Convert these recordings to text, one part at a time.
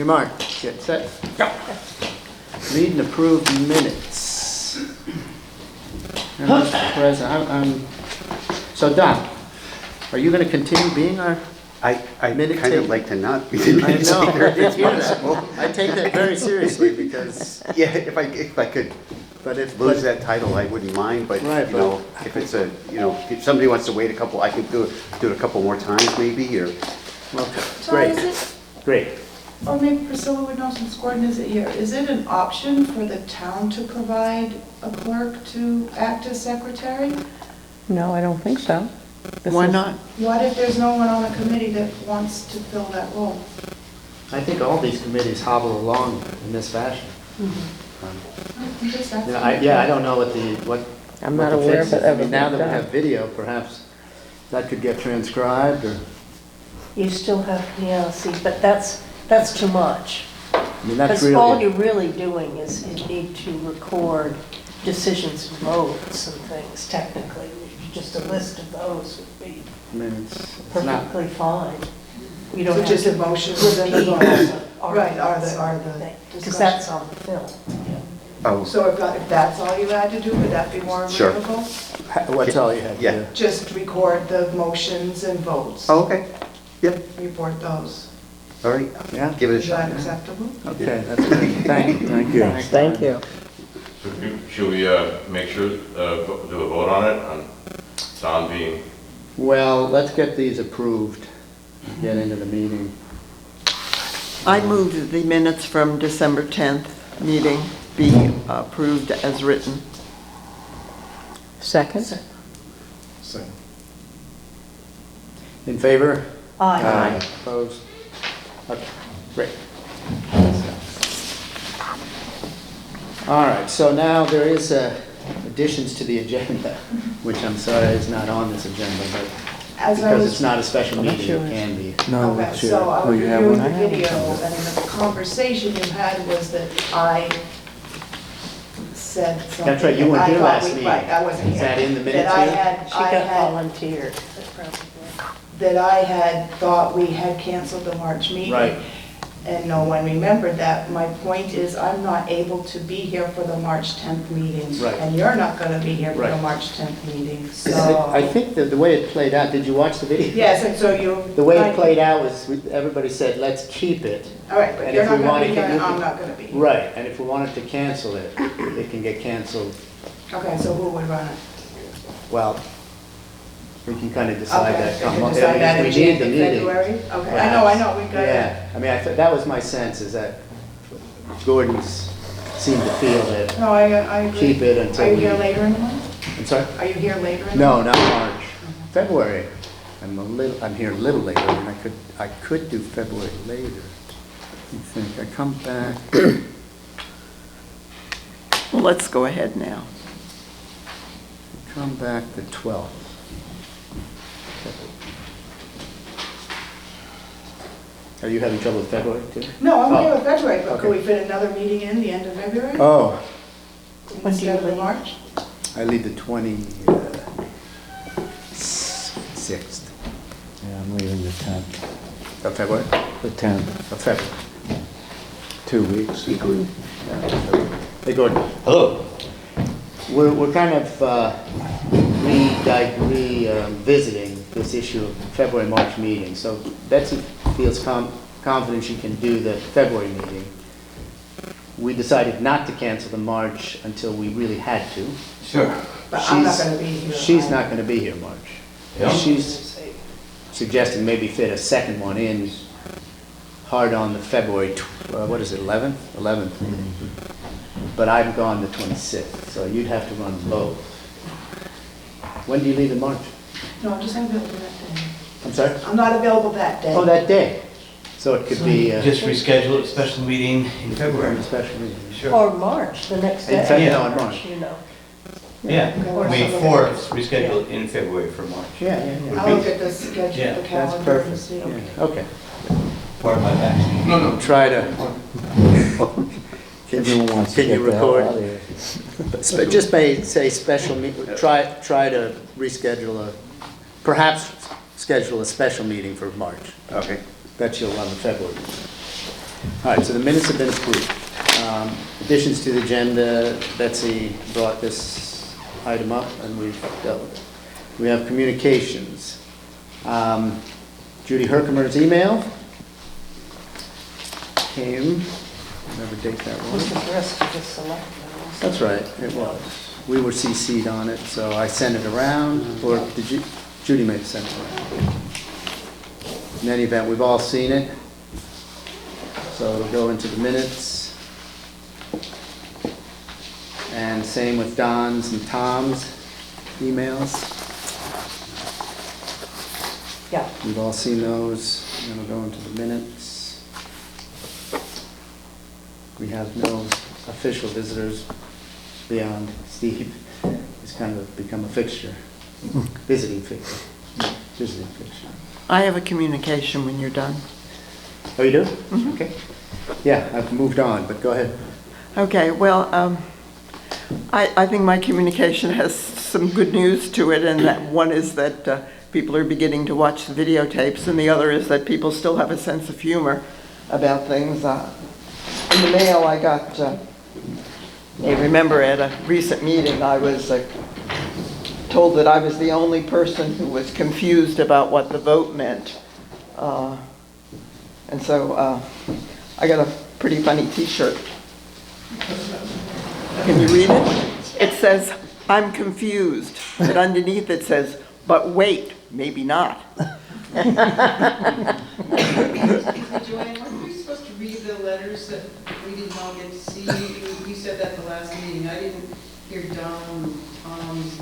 your mark, get set, go. Read and approve minutes. And Mr. President, so Don, are you going to continue being our I minute kind of taker? like to not be the I minute know, taker I if it's hear that. possible. I take that very seriously because, Yeah, if I could but if, lose that title, I wouldn't mind, but, Right, you know, if it's a, you know, if somebody wants to wait a couple, I could do it a couple more times maybe, or, okay, So great, is it, great. or maybe Priscilla would know since Gordon isn't here, is it an option for the town to provide a clerk to act as secretary? No, I don't think so. Why not? What if there's no one on the committee that wants to fill that role? I think all these committees hobble along in this fashion. I'm just asking. Yeah, I don't know what I'm what not the aware fix of is. it I ever mean, now that being we done. have video, perhaps that could get transcribed, or, You still have, yeah, see, but that's too much. I mean, that's Because all really, you're really doing is you need to record decisions and votes and things, technically. Just a list of those would be I mean, it's not, perfectly fine. You don't So have just to the motions and the repeat votes. all Right, are the Because discussion. that's on the film. oh, So if that's all you had to do, would that be more Sure. agreeable? what's all you have to Yeah. do? Just record the motions and votes? oh, okay, yep, Report those. all right, Yeah, give it a Is shot. that acceptable? okay, that's good. Thank you. Thank you. So should we make sure, do a vote on it, on Don being, Well, let's get these approved, get into the meeting. I move that the minutes from December 10th meeting be approved as written. Second? In favor? Aye. Opposed? Okay, great. All right, so now there is additions to the agenda, which I'm sorry is not on this agenda, but As I because was it's not a special I'm not meeting, sure. it can be. No, Okay, it's your, so I was you have reviewing one? the video, and the conversation you had was that I said something. That's right, you weren't I here thought last we- meeting. Right, I wasn't here. Is that in the minutes That I here? had, She I got had, volunteered, probably. that I had thought we had canceled the March meeting. Right. And no one remembered that. My point is, I'm not able to be here for the March 10th meeting. Right. And you're not gonna be here for the Right. March 10th meeting, so. I think that the way it played out, did you watch the video? Yes, and so you. The way it played out was, everybody said, let's keep it. All right, but And you're if not we gonna wanna be here, can- and you I'm can- not gonna be here. Right, and if we wanted to cancel it, it can get canceled. Okay, so who would run it? Well, we can kind of decide Okay, that. so we can decide that We in need the meeting. February? Okay, perhaps. I know, we got it. Yeah, I mean, that was my sense, is that Gordon's seemed to feel that, No, I agree. keep it until Are you we- here later in the month? I'm sorry? Are you here later in the No, month? not March. February. I'm here a little later, and I could do February later. Let me think, I come back, well, let's go ahead now. come back the 12th. Are you having trouble with February too? No, I'm Oh. here with February, but could Okay. we fit another meeting in the end of February? Oh, When do you Instead of leave? March? I leave the 26th. Yeah, I'm leaving the 10th. Of February? The 10th, Of February. 2 weeks. Hey, Gordon. hello? We're kind of revisiting this issue of February, March meeting. So Betsy feels confident she can do the February meeting. We decided not to cancel the March until we really had to. Sure. But I'm not She's- gonna be here. She's not going to be here March. Yeah. She's suggesting maybe fit a second one in hard on the February, what is it, 11th? 11th meeting. But I'm gone the 26th, so you'd have to run both. When do you leave in March? No, I'm just not available that day. I'm sorry? I'm not available that day. Oh, that day. So it could be Just reschedule a special meeting in February. a special meeting. Sure. Or March, the next In day. February, Yeah. no, in March. You know. Yeah, Or May something. 4th, reschedule in February for March. Yeah, yeah, yeah. I'll look at the schedule, Yeah, the That's calendar and perfect. see. Yeah, okay. Part of my vaccine. No. Try to, Everyone wants to can you get the hell record? out of here. Just may say special, try to reschedule perhaps schedule a special meeting for March. Okay, That you'll have in February. All right, so the minutes have been approved. Additions to the agenda, Betsy brought this item up and we've dealt with it. We have communications. Judy Herkimer's email came, whatever date that Was was. addressed to the selectmen. That's right, it was. We were CC'd on it, so I sent it around, or did you, Judy may have sent it around. In any event, we've all seen it, so it'll go into the minutes. And same with Don's and Tom's emails. Yeah. We've all seen those, and it'll go into the minutes. We have no official visitors beyond Steve. He's kind of become a fixture, visiting fixture. I have a communication when you're done. Oh, you do? Okay. Yeah, I've moved on, but go ahead. Okay, well, I think my communication has some good news to it, and that one is that people are beginning to watch the videotapes, and the other is that people still have a sense of humor about things. In the mail, I got, I remember at a recent meeting, I was told that I was the only person who was confused about what the vote meant. And so I got a pretty funny t-shirt. Can you read it? It says, "I'm confused," but underneath it says, "But wait, maybe not." Joanne, weren't we supposed to read the letters that we didn't all get to see? You said that the last meeting. I didn't hear Don and Tom's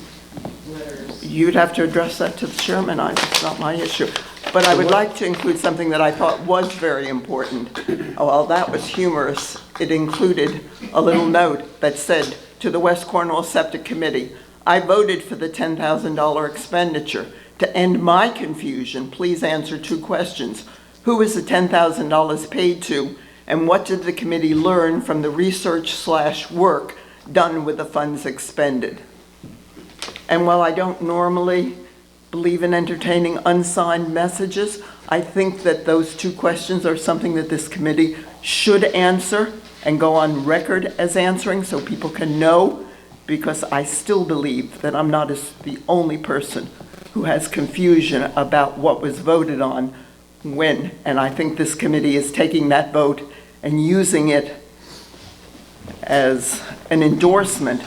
letters. You'd have to address that to the chairman. It's not my issue. But I would like to include something that I thought was very important. While that was humorous, it included a little note that said, "To the West Cornwall Septic Committee, I voted for the $10,000 expenditure. To end my confusion, please answer 2 questions. Who is the $10,000 paid to, and what did the committee learn from the research/work done with the funds expended?" And while I don't normally believe in entertaining unsigned messages, I think that those 2 questions are something that this committee should answer and go on record as answering so people can know, because I still believe that I'm not the only person who has confusion about what was voted on when. And I think this committee is taking that vote and using it as an endorsement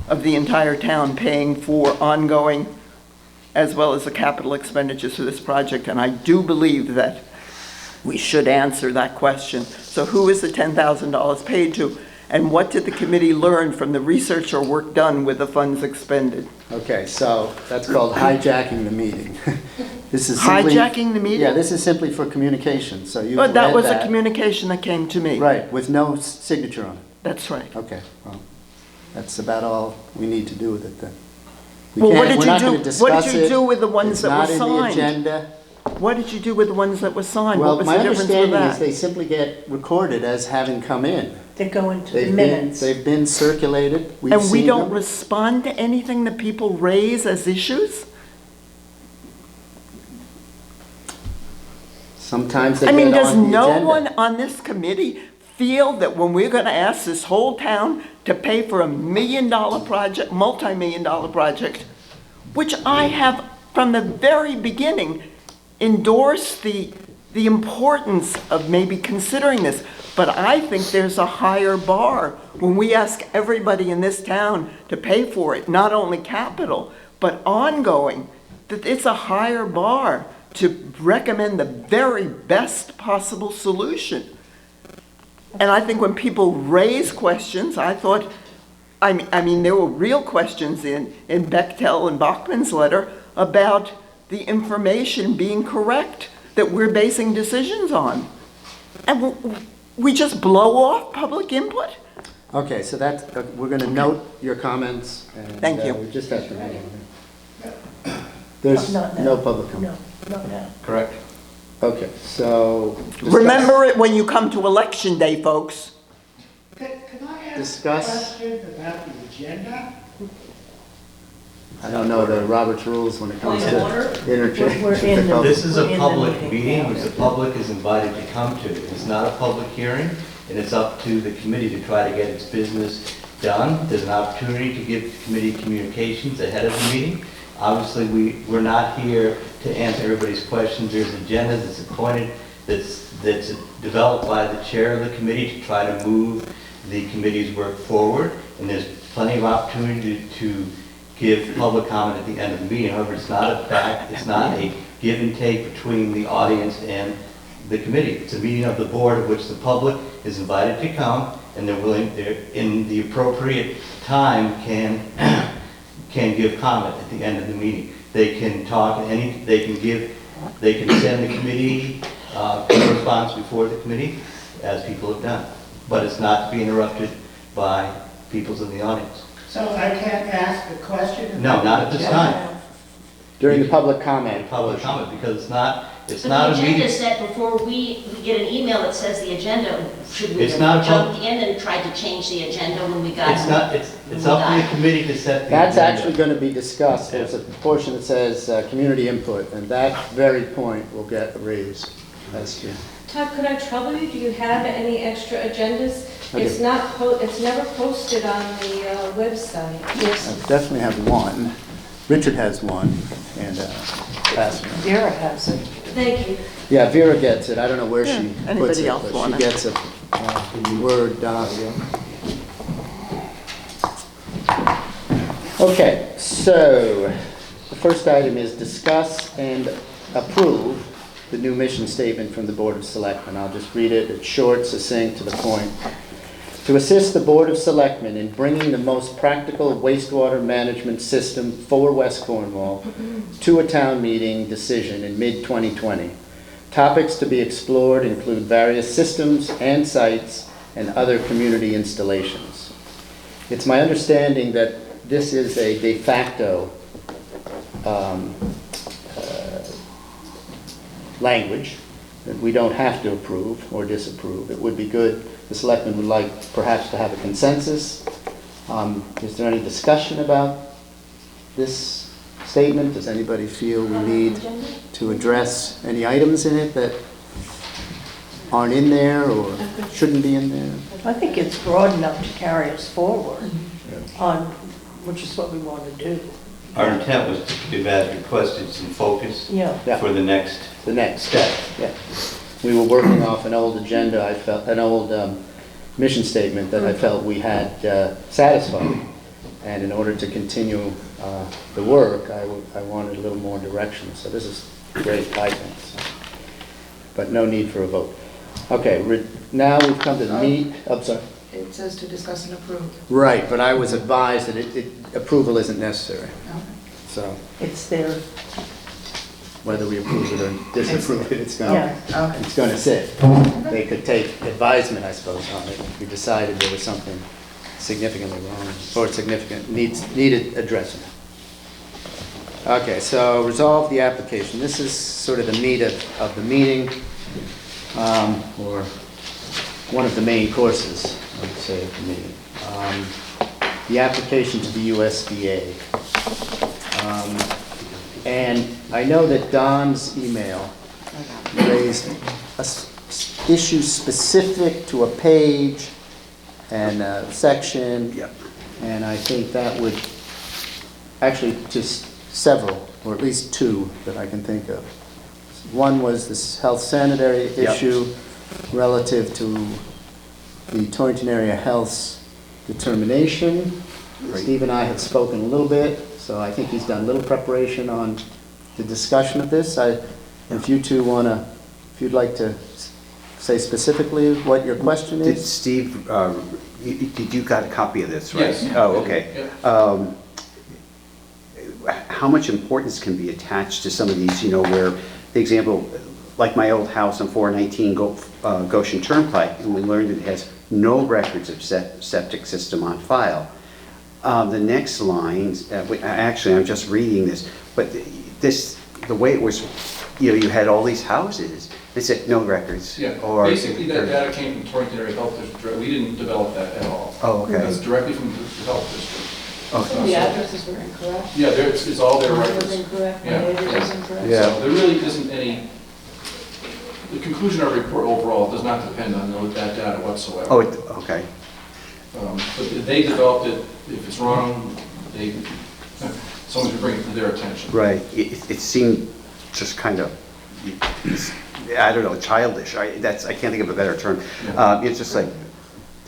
of the entire town paying for ongoing as well as the capital expenditures for this project. And I do believe that we should answer that question. So who is the $10,000 paid to? And what did the committee learn from the research or work done with the funds expended? Okay, so that's called hijacking the meeting. This is simply... Hijacking the meeting? Yeah, this is simply for communication, so you But that read was a communication that came to me. Right, with no signature on it. That's right. Okay, well, that's about all we need to do with it then. Well, what did We're you not do- gonna what discuss did you it. do with the ones that were It's not signed? in the agenda. What did you do with the ones that were signed? Well, What was my the difference with understanding is that? they simply get recorded as having come in. They go into the They've been, minutes. they've been circulated, we've And we seen don't them. respond to anything that people raise as issues? Sometimes they I mean, get does on the no agenda. one on this committee feel that when we're gonna ask this whole town to pay for a $1 million project, multi-million-dollar project, which I have from the very beginning endorsed the importance of maybe considering this, but I think there's a higher bar when we ask everybody in this town to pay for it, not only capital, but ongoing, that it's a higher bar to recommend the very best possible solution. And I think when people raise questions, I thought, I mean, there were real questions in Bechtel and Bachman's letter about the information being correct that we're basing decisions on. And we just blow off public input? Okay, so that's, we're gonna note your comments and... Thank you. We just have to move on. There's Not now. no public comment. No, not now. Correct. Okay, so... discuss- Remember it when you come to election day, folks. Can I ask a Discuss. question about the agenda? I don't know the Robert's rules when it comes Point of order? to interchange. We're in the- This is We're a in the public meeting, meeting, yeah. which the public is invited to come to. It's not a public hearing, and it's up to the committee to try to get its business done. There's an opportunity to give committee communications ahead of the meeting. Obviously, we're not here to answer everybody's questions. There's an agenda that's appointed, that's developed by the chair of the committee to try to move the committee's work forward, and there's plenty of opportunity to give public comment at the end of the meeting. However, it's not a give and take between the audience and the committee. It's a meeting of the board of which the public is invited to come, and they're in the appropriate time can give comment at the end of the meeting. They can talk they can send the committee correspondence before the committee, as people have done. But it's not to be interrupted by people in the audience. So I can't ask a question? No, not at this time. During the public comment. Public comment, because it's not But a the agenda meeting. is set before we get an email that says the agenda. Should we It's not have a jumped in and tried to change the agenda when we got? It's up to the committee to set the That's agenda. actually going to be discussed. There's a portion that says community input, and that very point will get raised. That's true. Todd, could I trouble you? Do you have any extra agendas? I do. It's never posted on the website. I definitely have one. Richard has one, and Pastor. Vera has it. Thank you. Yeah, Vera gets it. I don't know where she puts anybody it, else but want she it? gets it in Word doc. Okay, so the first item is discuss and approve the new mission statement from the Board of Selectmen. I'll just read it. It's short, succinct, to the point. To assist the Board of Selectmen in bringing the most practical wastewater management system for West Cornwall to a town meeting decision in mid-2020. Topics to be explored include various systems and sites and other community installations. It's my understanding that this is a de facto language that we don't have to approve or disapprove. It would be good, the selectmen would like perhaps to have a consensus. Is there any discussion about this statement? Does anybody feel we need to address any items in it that aren't in there or shouldn't be in there? I think it's broad enough to carry us forward on, which is what we want to do. Our intent was to give as requested some focus Yeah. Yeah. for the next The next step, yeah. We were working off an old agenda, I felt, an old mission statement that I felt we had satisfied. And in order to continue the work, I wanted a little more direction. So this is great, I think. So. But no need for a vote. Okay, now we've come to the meat. I'm sorry. It says to discuss and approve. Right, but I was advised that approval isn't necessary. So It's there. whether we approve it or disapprove it, it's going Yeah. it's going to sit. They could take advisement, I suppose, on it if we decided there was something significantly wrong or needed addressing. Okay, so resolve the application. This is sort of the meat of the meeting, or one of the main courses, I would say, of the meeting. The application to the USDA. And I know that Don's email raised issues specific to a page and a section. Yep. And I think that would, actually just several, or at least two that I can think of. One was this health sanitary Yep. issue relative to the Torrington Area Health's determination. Right. Steve and I have spoken a little bit, so I think he's done a little preparation on the discussion of this. If you two want to, if you'd like to say specifically what your question Did is? Steve, did you got a copy of this, right? Yes. Oh, okay. How much importance can be attached to some of these, where, the example, like my old house on 419 Goshen Turnpike, and we learned it has no records of septic system on file. The next lines, actually, I'm just reading this, but the way it was, you had all these houses, they said no records. Yeah, or basically that data came from Torrington Area Health District. We didn't develop that at all. Oh, okay. That's directly from the health district. Okay. The addresses were incorrect. Yeah, it's all there, Mine right? was incorrect, my Yeah. neighbor's was incorrect. Yeah. So there really isn't any, the conclusion of our report overall does not depend on that data whatsoever. Oh, okay. But they developed it, if it's wrong, someone should bring it to their attention. Right. It seemed just kind of, I don't know, childish. I can't think of a better term. It's just like,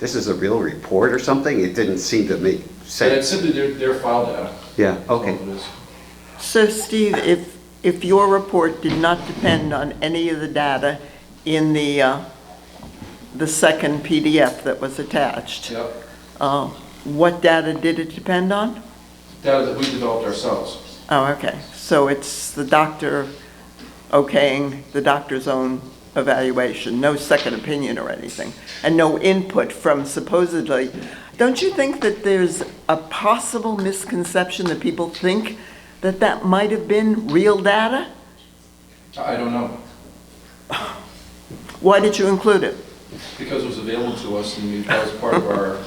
this is a real report or something? It didn't seem to make And it's sense. simply their file data. Yeah, That's all okay. it is. So Steve, if your report did not depend on any of the data in the second PDF that was attached, Yep. what data did it depend on? Data that we developed ourselves. Oh, okay. So it's the doctor okaying the doctor's own evaluation, no second opinion or anything, and no input from supposedly. Don't you think that there's a possible misconception that people think that that might have been real data? I don't know, Why did you include it? because it was available to us and that was part of our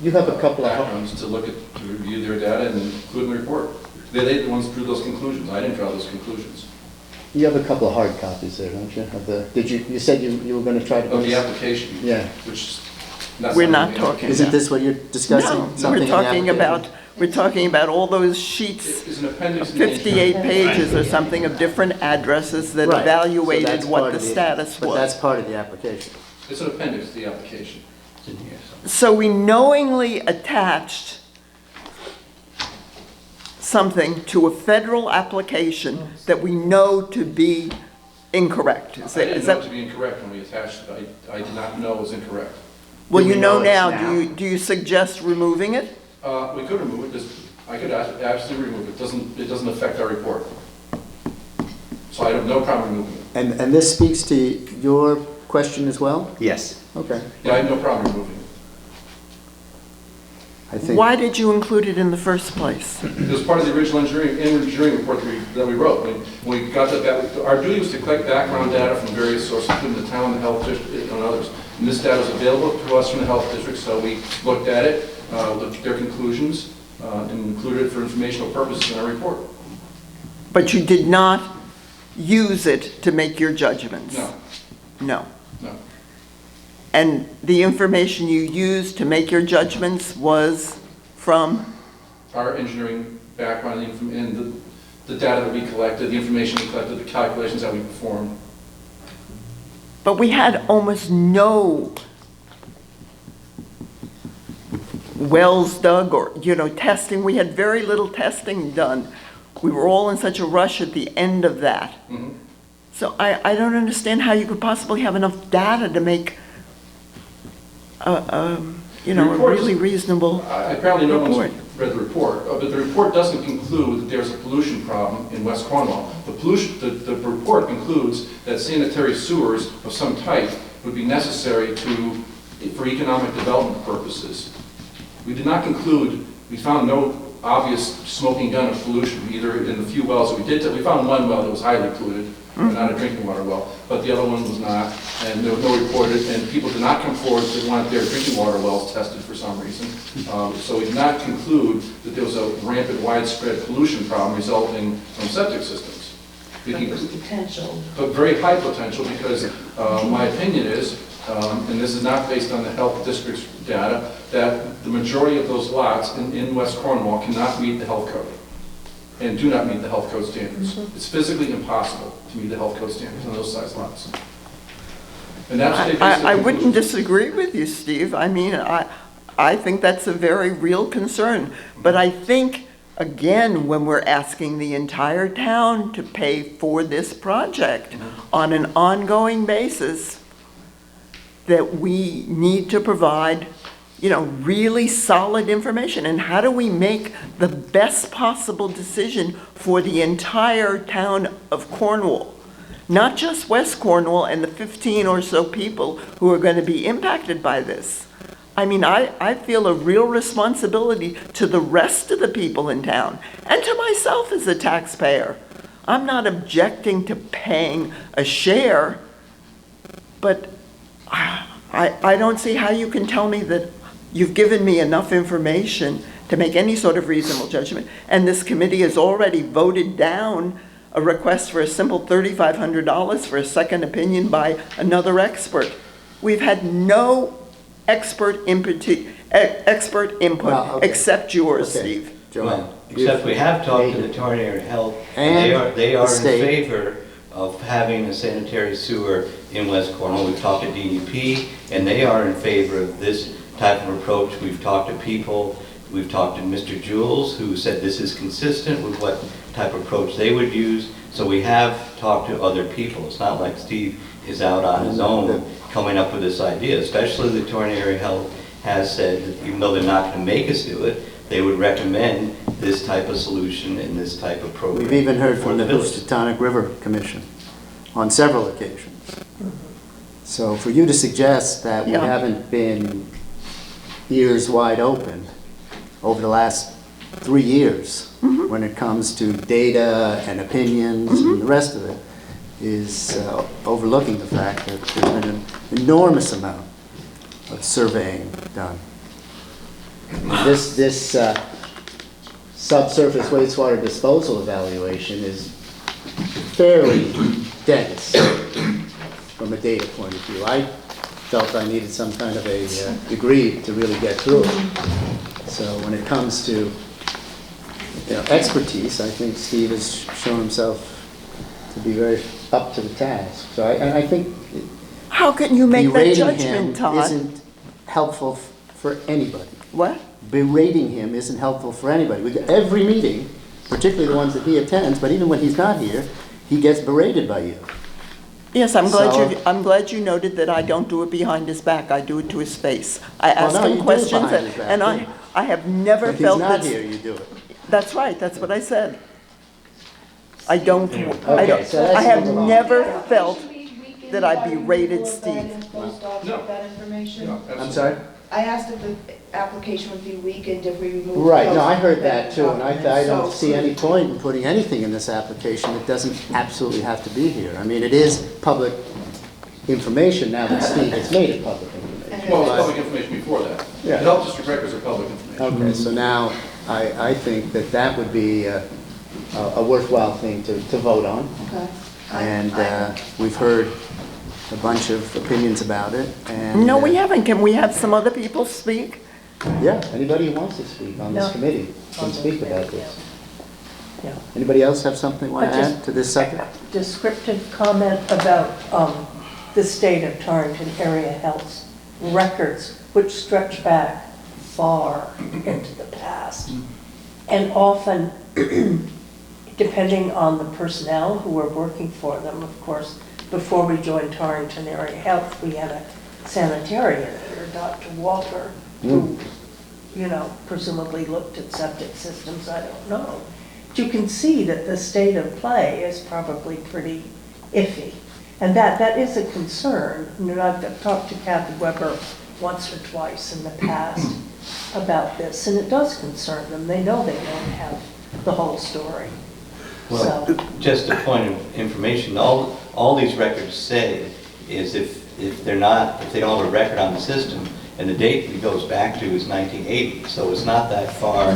You have a couple of, backgrounds to review their data and include in the report. They're the ones who drew those conclusions. I didn't draw those conclusions. you have a couple of hard copies there, don't you? Of the, you said you were going to try to... Of the application. Yeah. Which. We're not talking. Isn't this what you're discussing? No, Something we're in the talking application? we're talking about all those sheets, It's an appendix. to the 58 pages or something of different addresses that Right. So evaluated that's what part the of status But that's was. part of the application. It's an appendix to the application. So we knowingly attached something to a federal application that we know to be incorrect. I Is didn't know it that, to be incorrect when we attached it. I did not know it was incorrect. well, Do you we know know it's now, now? do you suggest removing it? We could remove it. I could absolutely remove it. It doesn't affect our report. So I have no problem removing it. And this speaks to your question as well? Yes. Okay. Yeah, I have no problem removing it. I think... Why did you include it in the first place? It was part of the original engineering report that we wrote. When we got that, our duty was to collect background data from various sources, including the town, the health district, and others. And this data was available to us from the health district, so we looked at it, looked at their conclusions, and included it for informational purposes in our report. But you did not use it to make your judgments? No, No. no. And the information you used to make your judgments was from? Our engineering background and the data that we collected, the information we collected, the calculations that we performed. But we had almost no wells dug or, testing. We had very little testing done. We were all in such a rush at the end of that. Mhm. So I don't understand how you could possibly have enough data to make a really reasonable Apparently no report. one's read the report, but the report doesn't conclude that there's a pollution problem in West Cornwall. The report concludes that sanitary sewers of some type would be necessary for economic development purposes. We did not conclude, we found no obvious smoking gun of pollution, either in the few wells that we did. We found one well that was highly polluted, not a drinking water well, but the other one was not, and there was no reported, and people did not come forward that wanted their drinking water wells tested for some reason. So we did not conclude that there was a rampant, widespread pollution problem resulting from septic systems. But there's potential. But very high potential, because my opinion is, and this is not based on the health district's data, that the majority of those lots in West Cornwall cannot meet the health code and do not meet the health code standards. It's physically impossible to meet the health code standards on those size lots. And that's what they basically I wouldn't concluded. disagree with you, Steve. I mean, I think that's a very real concern. But I think, again, when we're asking the entire town to pay for this project on an ongoing basis, that we need to provide, really solid information. And how do we make the best possible decision for the entire town of Cornwall? Not just West Cornwall and the 15 or so people who are going to be impacted by this. I mean, I feel a real responsibility to the rest of the people in town and to myself as a taxpayer. I'm not objecting to paying a share, but I don't see how you can tell me that You've given me enough information to make any sort of reasonable judgment. And this committee has already voted down a request for a simple $3,500 for a second opinion by another expert. We've had no expert input Well, okay. except yours, Okay. Steve. Joanne. Well, except we have talked to the Tornado Health, And they are the in state. favor of having a sanitary sewer in West Cornwall. We've talked to DEP, and they are in favor of this type of approach. We've talked to people, we've talked to Mr. Jules, who said this is consistent with what type of approach they would use. So we have talked to other people. It's not like Steve is out on his own coming up with this idea, especially the Tornado Health has said that even though they're not going to make us do it, they would recommend this type of solution and this type of program. We've even heard for from the village. Housatonic River Commission on several occasions. So for you to suggest that we Yeah. haven't been ears wide open over the last 3 years when it comes to data and opinions and the rest of it is overlooking the fact that there's been an enormous amount of surveying done. This subsurface wastewater disposal evaluation is fairly dense from a data point of view. I felt I needed some kind of a degree to really get through it. So when it comes to expertise, I think Steve has shown himself to be very up to the task. So I think How can you make that berating judgment, him Todd? isn't helpful for anybody. What? Berating him isn't helpful for anybody. Every meeting, particularly the ones that he attends, but even when he's not here, he gets berated by you. Yes, So- I'm glad you noted that I don't do it behind his back, I do it to his face. I Well, ask no, you him do it questions, behind his back, and too. I have never When he's felt not this. here, you do it. That's right, that's what I said. I don't, Okay, so let's I have move on. never felt that I berated Steve. No. That information? No, I'm absolutely. sorry? I asked if the application would be weakened if we removed. Right, no, those I heard that too, and I don't documents. see any point in putting anything in this application that doesn't absolutely have to be here. I mean, it is public information now that Steve has made it public information. Well, it was But- public information before that. Yeah. The health district records are public information. Okay, so now, I think that that would be a worthwhile thing to vote on. Okay. And we've heard a bunch of opinions about it, and... No, we haven't. Can we have some other people speak? Yeah, anybody who wants to speak on this No. committee can speak about this. Yeah. Anybody else have something they want to I just- add to this subject? Descriptive comment about the state of Torrington area health records, which stretch back far into the past. And often, depending on the personnel who are working for them, of course, before we joined Torrington Area Health, we had a sanitarian here, Dr. Walker, who, presumably looked at septic systems, I don't know. But you can see that the state of play is probably pretty iffy. And that is a concern. I've talked to Kathy Weber once or twice in the past about this, and it does concern them. They know they don't have the whole story. Well, So, just a point of information, all these records say is if they don't have a record on the system, and the date it goes back to is 1980, so it's not that far.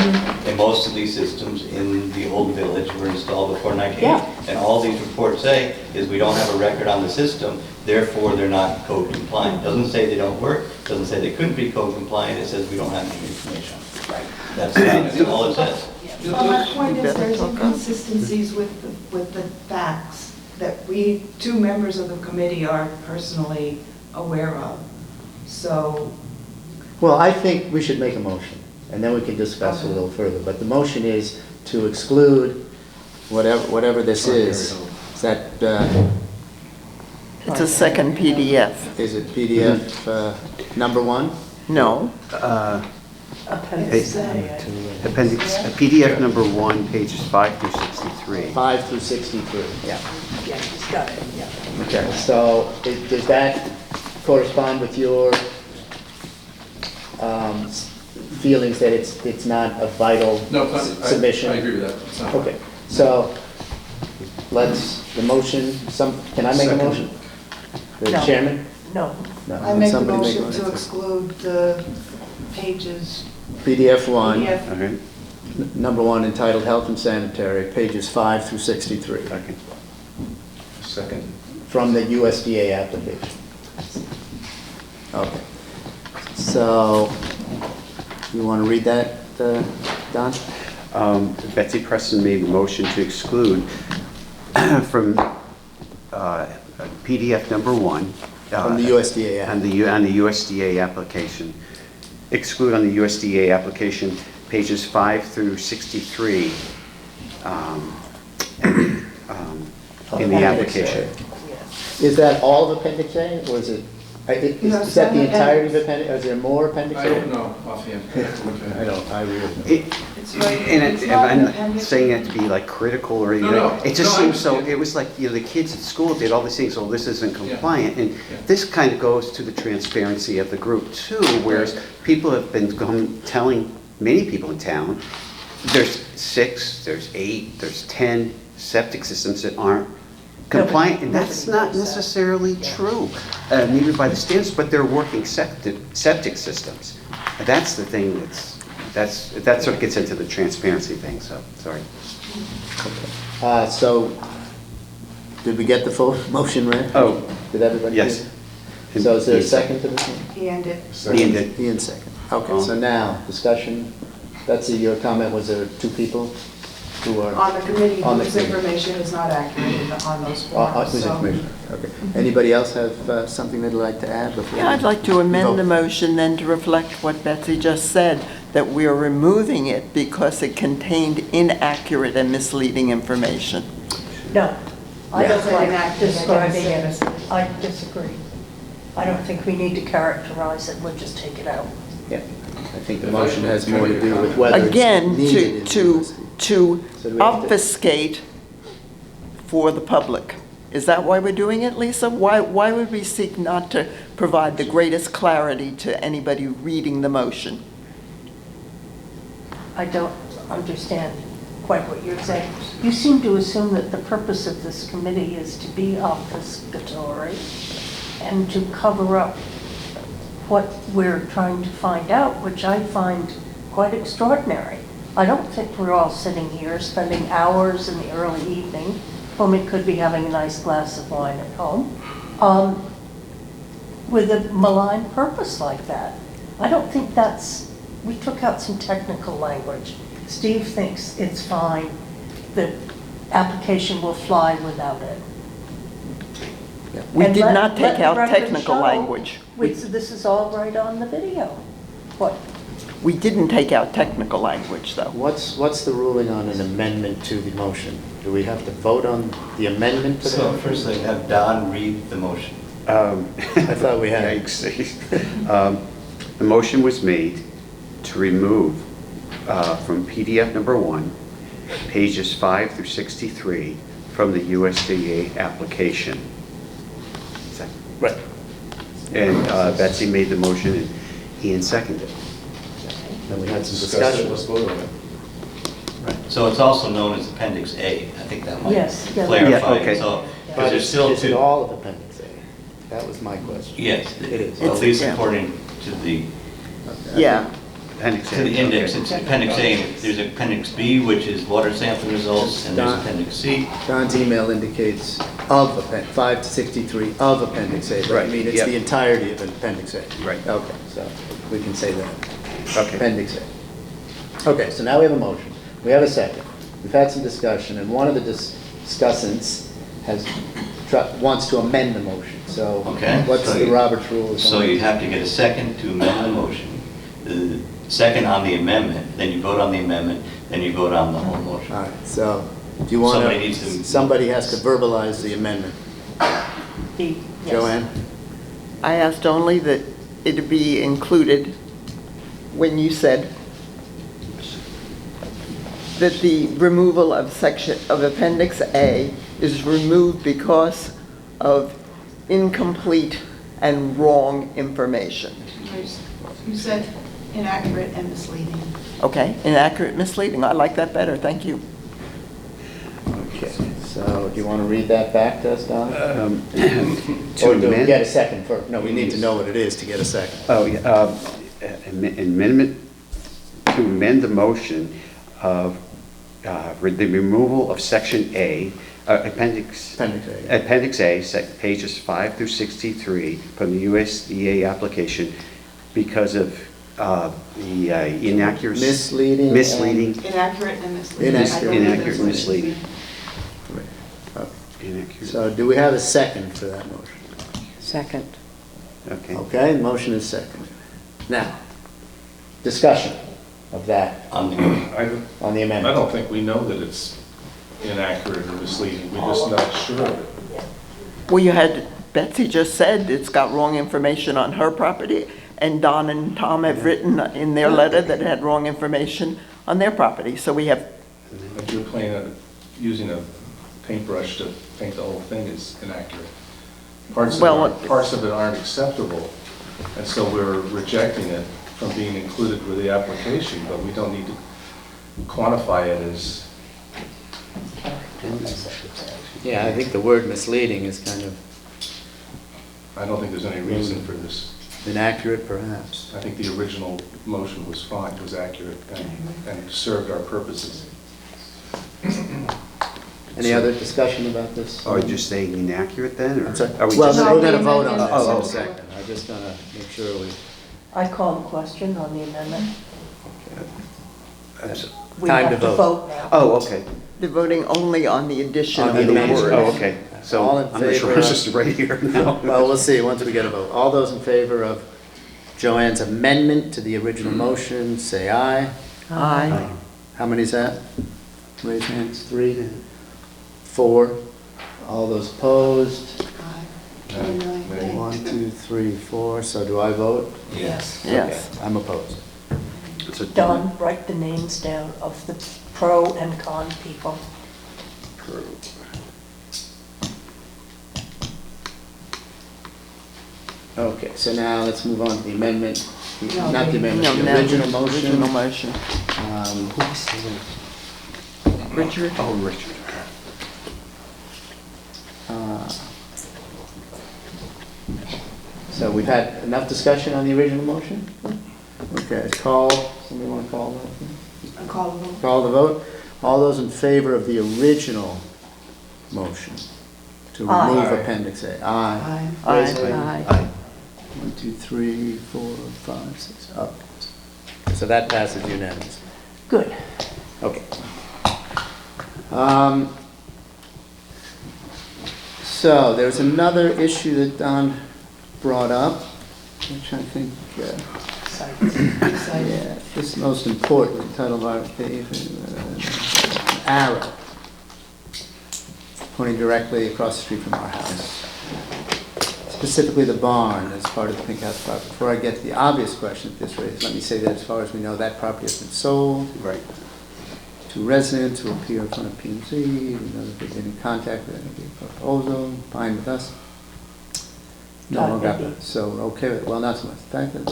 And most of these systems in the old village were installed before 1980. And all these reports say is we don't have a record on the system, therefore they're not code compliant. Doesn't say they don't work, doesn't say they couldn't be code compliant, it says we don't have any information. That's all it says. Well, my point is there's inconsistencies with the facts that we, two members of the committee, are personally aware of. So, Well, I think we should make a motion, and then we can discuss a little further. But the motion is to exclude whatever this is. Is that, It's a second PDF. is it PDF number 1? No. appendix A, Appendix, PDF number 1, pages 5 through 63. 5 through 63, yeah. yeah, he's got it, yeah. Okay, so does that correspond with your feelings that it's not a vital No, it's not. submission? I agree with that. It's not. Okay, so the motion, can I make a motion? The No. chairman? No, No, I make the somebody motion one. to exclude the pages. PDF 1, PDF. All right. number 1 entitled Health and Sanitary, pages 5 through 63, Okay. Second. from the USDA application. Okay. So, you want to read that, Don? Betsy Preston made the motion to exclude from PDF number 1. From the USDA app. On the USDA application. Exclude on the USDA application, pages 5 through 63 in the application. Is that all of Appendix A, or is it, No, is that the some entirety of Appendix, is there more Appendix A? I don't know offhand. I have to look at it. I don't, I really don't. It's right, And it's not an I'm not appendix. saying that to be like critical or, you No, know, no. it just No, I seems so, understand. it was like, you know, the kids at school did all these things, oh, this isn't compliant. And Yeah. this kind of goes to the transparency of the group too, whereas people have been telling many people in town, there's 6, there's 8, there's 10 septic systems that aren't compliant, and that's not necessarily true, maybe by the standards, but they're working septic systems. And that's the thing that sort of gets into the transparency thing, so, sorry. So, did we get the full motion read? Oh, Did everybody? yes. get it? So is there a second to this one? He ended. Ian did. Ian second. Okay, so now, discussion. Betsy, your comment, was there 2 people who are? On the committee, On the whose committee. information is not accurate on those forms, Who's so. information? Okay. Anybody else have something they'd like to add before? Yeah, I'd like to we amend the vote? motion then to reflect what Betsy just said, that we are removing it because it contained inaccurate and misleading information. No, I don't Yeah. like Inaccurate, describing I it. I disagree. I don't think we need to characterize it, we'll just take it out. Yeah, I think the motion has more to do with whether it's Again, needed in to the to So do we have to- obfuscate for the public. Is that why we're doing it, Lisa? Why would we seek not to provide the greatest clarity to anybody reading the motion? I don't understand quite what you're saying. You seem to assume that the purpose of this committee is to be obfuscatory and to cover up what we're trying to find out, which I find quite extraordinary. I don't think we're all sitting here spending hours in the early evening when we could be having a nice glass of wine at home with a malign purpose like that. I don't think that's, we took out some technical language. Steve thinks it's fine, the application will fly without it. We And did let- not let take the out record technical show, language. This is all right on the video. What? We didn't take out technical language, though. What's the ruling on an amendment to the motion? Do we have to vote on the amendment to the So motion? first, I have Don read the motion. I thought we had. Yikes. The motion was made to remove from PDF number 1, pages 5 through 63 from the USDA application. Right. And Betsy made the motion and Ian seconded it. Then we had some Discuss it, discussion. let's vote on it. So it's also known as Appendix A. I think that might Yes, yeah. clarify Yeah, okay. it. So, But because there's still is it two. all of Appendix A? That was my question. Yes. It is. At least Yeah. according to the Yeah. Appendix A. to the index, Okay. it's Appendix A, and there's Appendix B, which is water sampling results, and there's Don. Appendix C. Don's email indicates of 5 to 63 of Appendix A, but I Right, mean, it's yep. the entirety of Appendix A. Right. Okay, so we can say that. Okay. Appendix A. Okay, so now we have a motion. We have a second. We've had some discussion, and one of the discussants wants to amend the motion. So Okay, what's so the you- Robert's rules? So on you that? have to get a second to amend the motion. The second on the amendment, then you vote on the amendment, then you vote on the whole motion. All right, so do you want Somebody needs to- somebody has to verbalize the amendment. Yes. Joanne? I asked only that it be included when you said that the removal of Appendix A is removed because of incomplete and wrong information. You said inaccurate and misleading. Okay, inaccurate, misleading. I like that better, thank you. Okay, so So do you want to read that back to us, Don? To Or do we amend- get a second first? No, we need to know what it is to get a second. Oh, yeah, amendment, to amend the motion of the removal of section A, appendix. Appendix A. Appendix A, pages 5 through 63 from the USDA application because of the inaccuracy. Misleading. Misleading. Inaccurate and misleading. Inaccurate. I believe Inaccurate that's and what it's misleading. Inaccurate. So do we have a second for that motion? Second. Okay. Okay, the motion is second. Now, discussion of that on the I amendment. don't think we know that it's inaccurate or misleading, we're just not sure of it. Well, you had, Betsy just said it's got wrong information on her property, and Don and Tom have written in their letter that it had wrong information on their property. So we have, If you're using a paintbrush to paint the whole thing is inaccurate. Parts of it aren't acceptable, and so we're rejecting it from being included with the application, but we don't need to quantify it as, Yeah, I think the word misleading is kind of I don't think there's any reason for this. inaccurate, perhaps. I think the original motion was fine, was accurate, and served our purposes. Any other discussion about this? Are you just saying inaccurate then? Or I'm sorry. are we Well, just- no, we're going to vote on this in Oh, a okay. second. I'm just going to make sure we... I call the question on the amendment. We Time have to to vote. vote now. Oh, okay. they're voting only on the addition On of the the amendment. word. Oh, okay. So All in I'm not sure favor it's of- just right here now. Well, we'll see once we get a vote. All those in favor of Joanne's amendment to the original motion, say aye. Aye. How many is that? Raise hands. 3, 4. All those opposed? 1, 2, 3, 4. So do I vote? Yes. Yes. Okay, I'm opposed. So Don, write the names down of the pro and con people. Okay, so now let's move on to the amendment, No, not the amendment, No, the no, original motion. Original motion. Richard? Oh, Richard. So we've had enough discussion on the original motion? Okay, somebody want to call that? A call the vote. Call the vote. All those in favor of the original motion to Aye. remove Aye. Appendix A? Aye. Aye. Raise hand. Aye. 1, 2, 3, 4, 5, 6. Oh. So that passes unanimously. Good. Okay. So there's another issue that Don brought up, which I think, yeah, this is most important, title of our arrow pointing directly across the street from our house. Specifically the barn as part of the Pink House property. Before I get to the obvious question at this rate, let me say that as far as we know, that property has been sold. Right. To residents who appear in front of P&Z, we know that they've been in contact with any proposal, fine with us. No, Maybe. okay, so, okay, well, not so much. Thank you.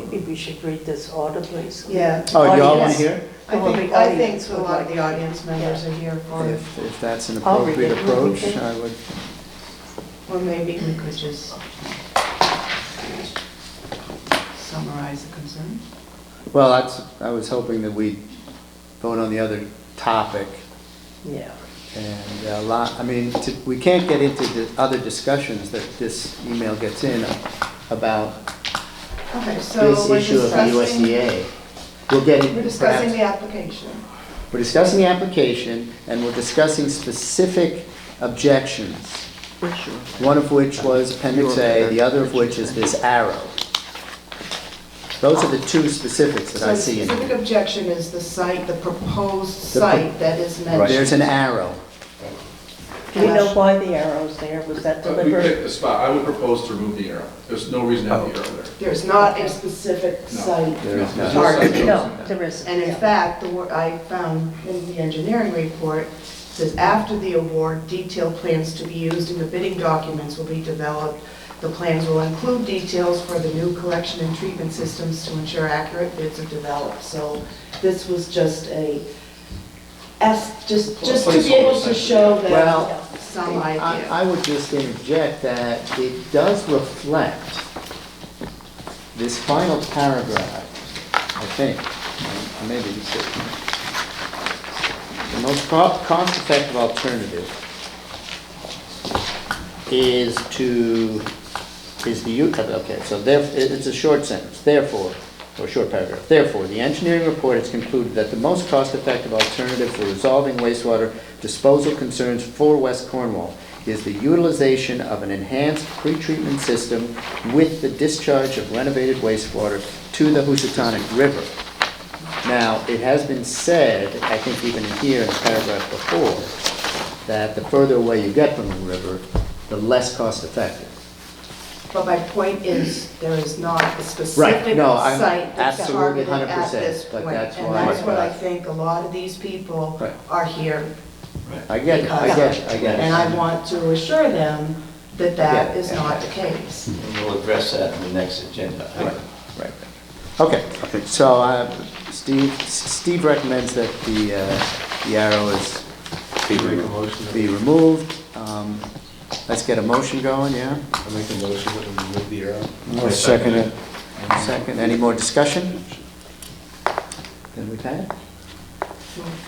Maybe we should read this audibly. So Yeah. Oh, you all want Audience- to hear? I think a lot of the audience members are here for it. If that's an I'll read appropriate it. approach, Okay. I would, Or maybe we could just summarize the concern. well, I was hoping that we'd vote on the other topic. Yeah. And a lot, I mean, we can't get into the other discussions that this email gets in about Okay, so this we're issue of the discussing, USDA. We'll get into we're discussing perhaps- the application. We're discussing the application, and we're discussing specific objections, one of which was Appendix A, the other of which is this arrow. Those are the two specifics that So I the see in specific here. objection is the site, the proposed The pro- site that is mentioned. There's an arrow. Do we know why the arrow's there? Was that We deliberate? picked the spot, I would propose to remove the arrow. There's no reason to have the arrow there. There's not a specific No. site There is not. targeted. No, there isn't. And in fact, the work I found in the engineering report says after the award, detailed plans to be used in the bidding documents will be developed. The plans will include details for the new collection and treatment systems to ensure accurate bids are developed. So this was just a just to be able to show them Well, some idea. I would just interject that it does reflect this final paragraph, I think, I may be mistaken. The most cost-effective alternative is okay, so it's a short sentence, therefore, or short paragraph. Therefore, the engineering report has concluded that the most cost-effective alternative for resolving wastewater disposal concerns for West Cornwall is the utilization of an enhanced pretreatment system with the discharge of renovated wastewater to the Housatonic River. Now, it has been said, I think even here in the paragraph before, that the further away you get from the river, the less cost-effective. But my point is, there is not a Right, specific no, I'm site that's absolutely targeted at 100%, this but point. that's And why- that's what I think a lot of these people Right. are here. I get it, I get it, I get it. And I want to assure them that that Yeah. is not the case. And we'll address that in the next agenda. Right. Okay, so Steve recommends that the arrow is Make a motion. be removed. Let's get a motion going, yeah? I make a motion that we remove the arrow. I'll second it. Second, any more discussion? Then we've had it.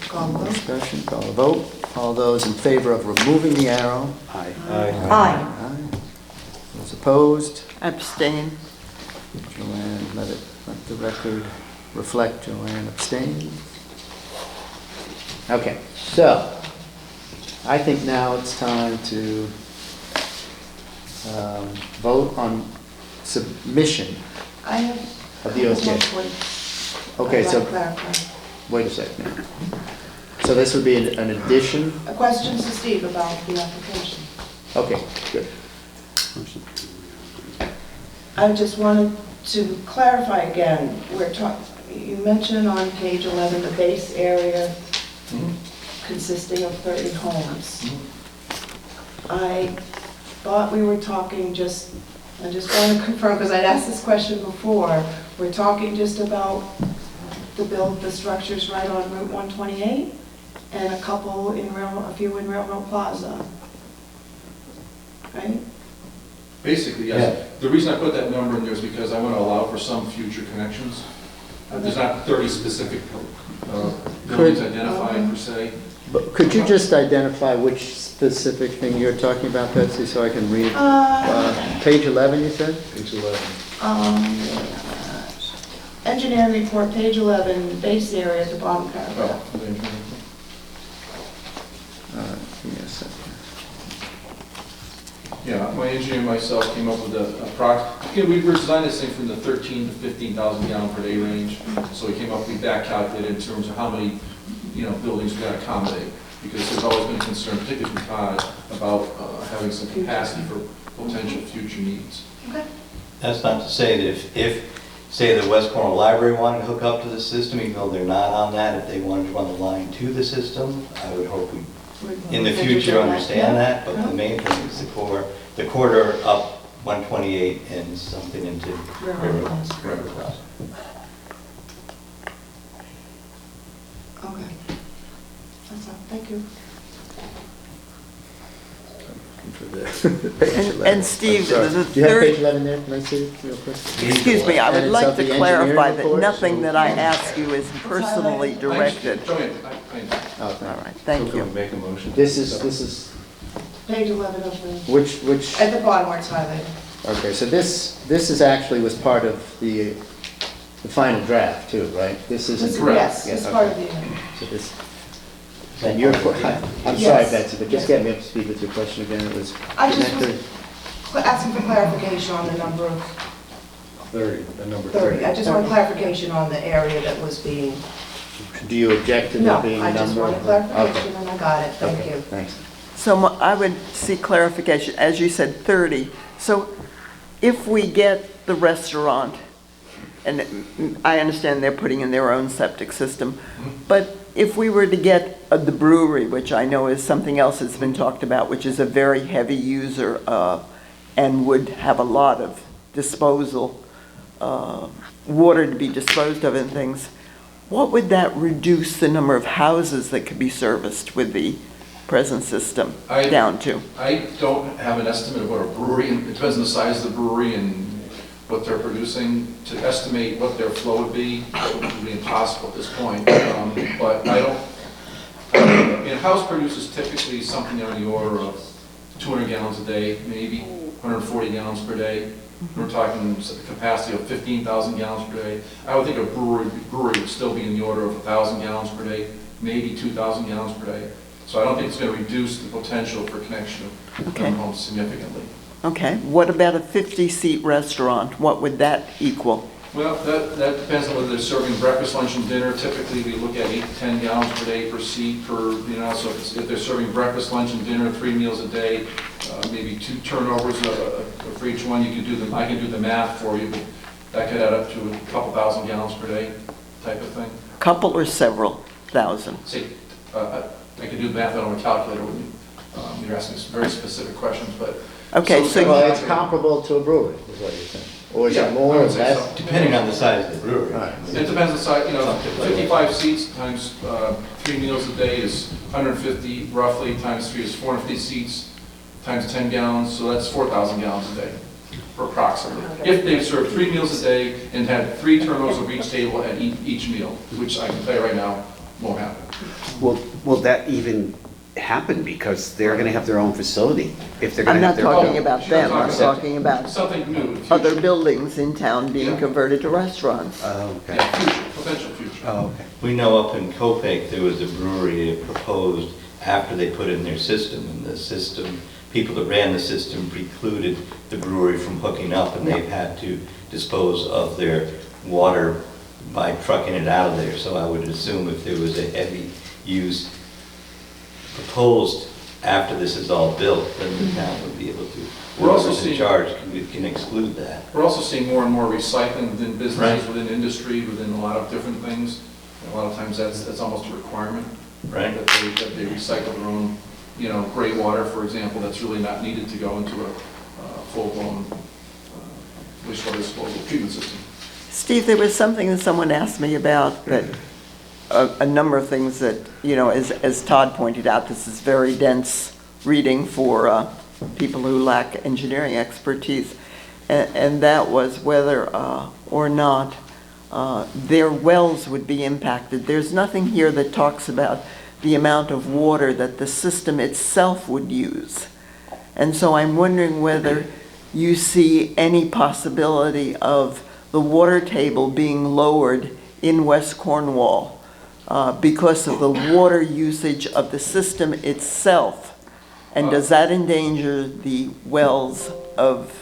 Call the vote. Discussion, call a vote. All those in favor of removing the arrow? Aye. Aye. Those opposed? Abstain. Joanne, let the record reflect Joanne abstained. Okay, so I think now it's time to vote on submission I have of the OCA. one point Okay, I'd like so to clarify. wait a second. So this would be an addition? Questions to Steve about the application? Okay, good. I just wanted to clarify again, you mentioned on page 11 the base area consisting of 30 homes. I thought we were talking I just want to confirm, because I'd asked this question before, we're talking just about the structures right on Route 128 and a few in Railroad Plaza, right? Basically, yes. The reason I put that number in there is because I want to allow for some future connections. There's not 30 specific buildings identified per se. But could you just identify which specific thing you're talking about, Betsy, so I can read? Page 11, you said? Page 11. Engineering report, page 11, base area at the bottom paragraph. Give me a second. Yeah, my engineer and myself came up with we designed this thing from the 13 to 15,000 gallon per day range. So we back calculated in terms of how many, buildings we got to accommodate. Because there's always been a concern, particularly from Todd, about having some capacity for potential future needs. Okay. That's not to say that if, say, the West Cornwall Library wanted to hook up to the system, even though they're not on that, if they wanted to run the line to the system, I would hope we, in the future, understand that. But the main thing is the corridor up 128 and something into River Plaza. Okay. That's all, thank you. And Steve, the Do you have page third, 11 there? Can I see it real quick? excuse me, I And would it's like of to the clarify engineering that report? nothing that I ask you is personally directed. Okay. All right, thank you. Make a motion. This is, Page 11 of the, which, at the bottom where it's highlighted. okay, so this is actually was part of the final draft too, right? This isn't. Yes, Yeah, it's okay. part of the, So this, and your, I'm sorry, Yes. Betsy, but just get me up to speed with your question again. It was. I just connected- was asking for clarification on the number of 30, the number 30. I just want clarification on the area that was being, Do you object to no, there being a I number? just wanted clarification and I got it, thank Okay, you. thanks. So I would seek clarification, as you said, 30. So if we get the restaurant, and I understand they're putting in their own septic system, but if we were to get the brewery, which I know is something else that's been talked about, which is a very heavy user and would have a lot of disposal, water to be disposed of and things, what would that reduce the number of houses that could be serviced with the present system down to? I don't have an estimate of what a brewery, it depends on the size of the brewery and what they're producing. To estimate what their flow would be impossible at this point. But a house produces typically something on the order of 200 gallons a day, maybe 140 gallons per day. We're talking capacity of 15,000 gallons per day. I would think a brewery would still be in the order of 1,000 gallons per day, maybe 2,000 gallons per day. So I don't think it's going to reduce the potential for connection of homes significantly. Okay, what about a 50-seat restaurant? What would that equal? Well, that depends on whether they're serving breakfast, lunch, and dinner. Typically, we look at 8 to 10 gallons per day per seat so if they're serving breakfast, lunch, and dinner, 3 meals a day, maybe 2 turnovers for each one. I can do the math for you, but that could add up to a couple thousand gallons per day type of thing. Couple or several thousand? See, I can do the math on a calculator with you. You're asking very specific questions, but... Okay, Well, it's comparable to a brewery, is what you're saying. Or is it more or less? Depending on the size of the brewery. It depends on the size, 55 seats times 3 meals a day is 150 roughly, times 3 is 450 seats, times 10 gallons, so that's 4,000 gallons a day, approximately. If they serve 3 meals a day and had 3 turnovers of each table at each meal, which I can tell you right now won't happen. Will that even happen because they're going to have their own facility? If they're going I'm to not have their talking about them, I'm talking about something new. other buildings in town being converted to restaurants. Oh, okay. Yeah, future, potential future. Oh, okay. We know up in Copake, there was a brewery that proposed after they put in their system, and the system, people that ran the system precluded the brewery from hooking up, and they've had to dispose of their water by trucking it out of there. So I would assume if there was a heavy use proposed after this is all built, then the town would be able to, We're also whoever's in charge can exclude that. We're also seeing more and more recycling within businesses, Right. within industry, within a lot of different things. And a lot of times that's almost a requirement. Right. That they recycle their own, gray water, for example, that's really not needed to go into a full-blown wastewater disposal treatment system. Steve, there was something that someone asked me about that a number of things that, as Todd pointed out, this is very dense reading for people who lack engineering expertise, and that was whether or not their wells would be impacted. There's nothing here that talks about the amount of water that the system itself would use. And so I'm wondering whether you see any possibility of the water table being lowered in West Cornwall because of the water usage of the system itself. And does that endanger the wells of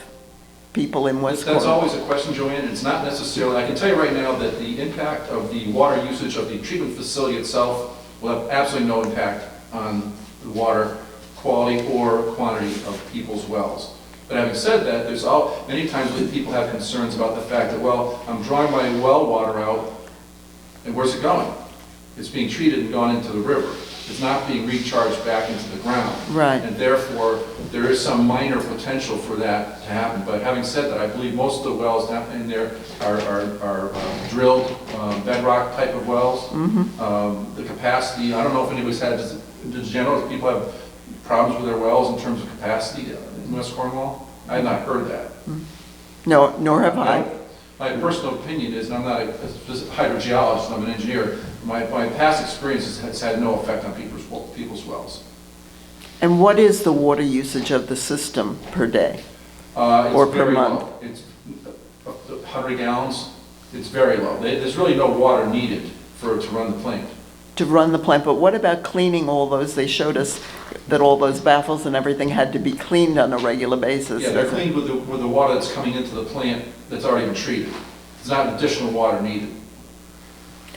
people in West Cornwall? That's always a question, Joanne. It's not necessarily, I can tell you right now that the impact of the water usage of the treatment facility itself will have absolutely no impact on the water quality or quantity of people's wells. But having said that, many times when people have concerns about the fact that, well, I'm drawing my well water out, and where's it going? It's being treated and gone into the river. It's not being recharged back into the ground. Right. And therefore, there is some minor potential for that to happen. But having said that, I believe most of the wells in there are drilled bedrock type of wells. The capacity, I don't know if anybody's had, in general, people have problems with their wells in terms of capacity in West Cornwall. I have not heard that. No, nor have I. My personal opinion is, and I'm not a hydrogeologist, I'm an engineer, my past experience has had no effect on people's wells. And what is the water usage of the system per day? Or per month? Low. It's 100 gallons. It's very low. There's really no water needed to run the plant. To run the plant, but what about cleaning all those? They showed us that all those baffles and everything had to be cleaned on a regular basis. Yeah, they're cleaned with the water that's coming into the plant that's already been treated. There's not additional water needed.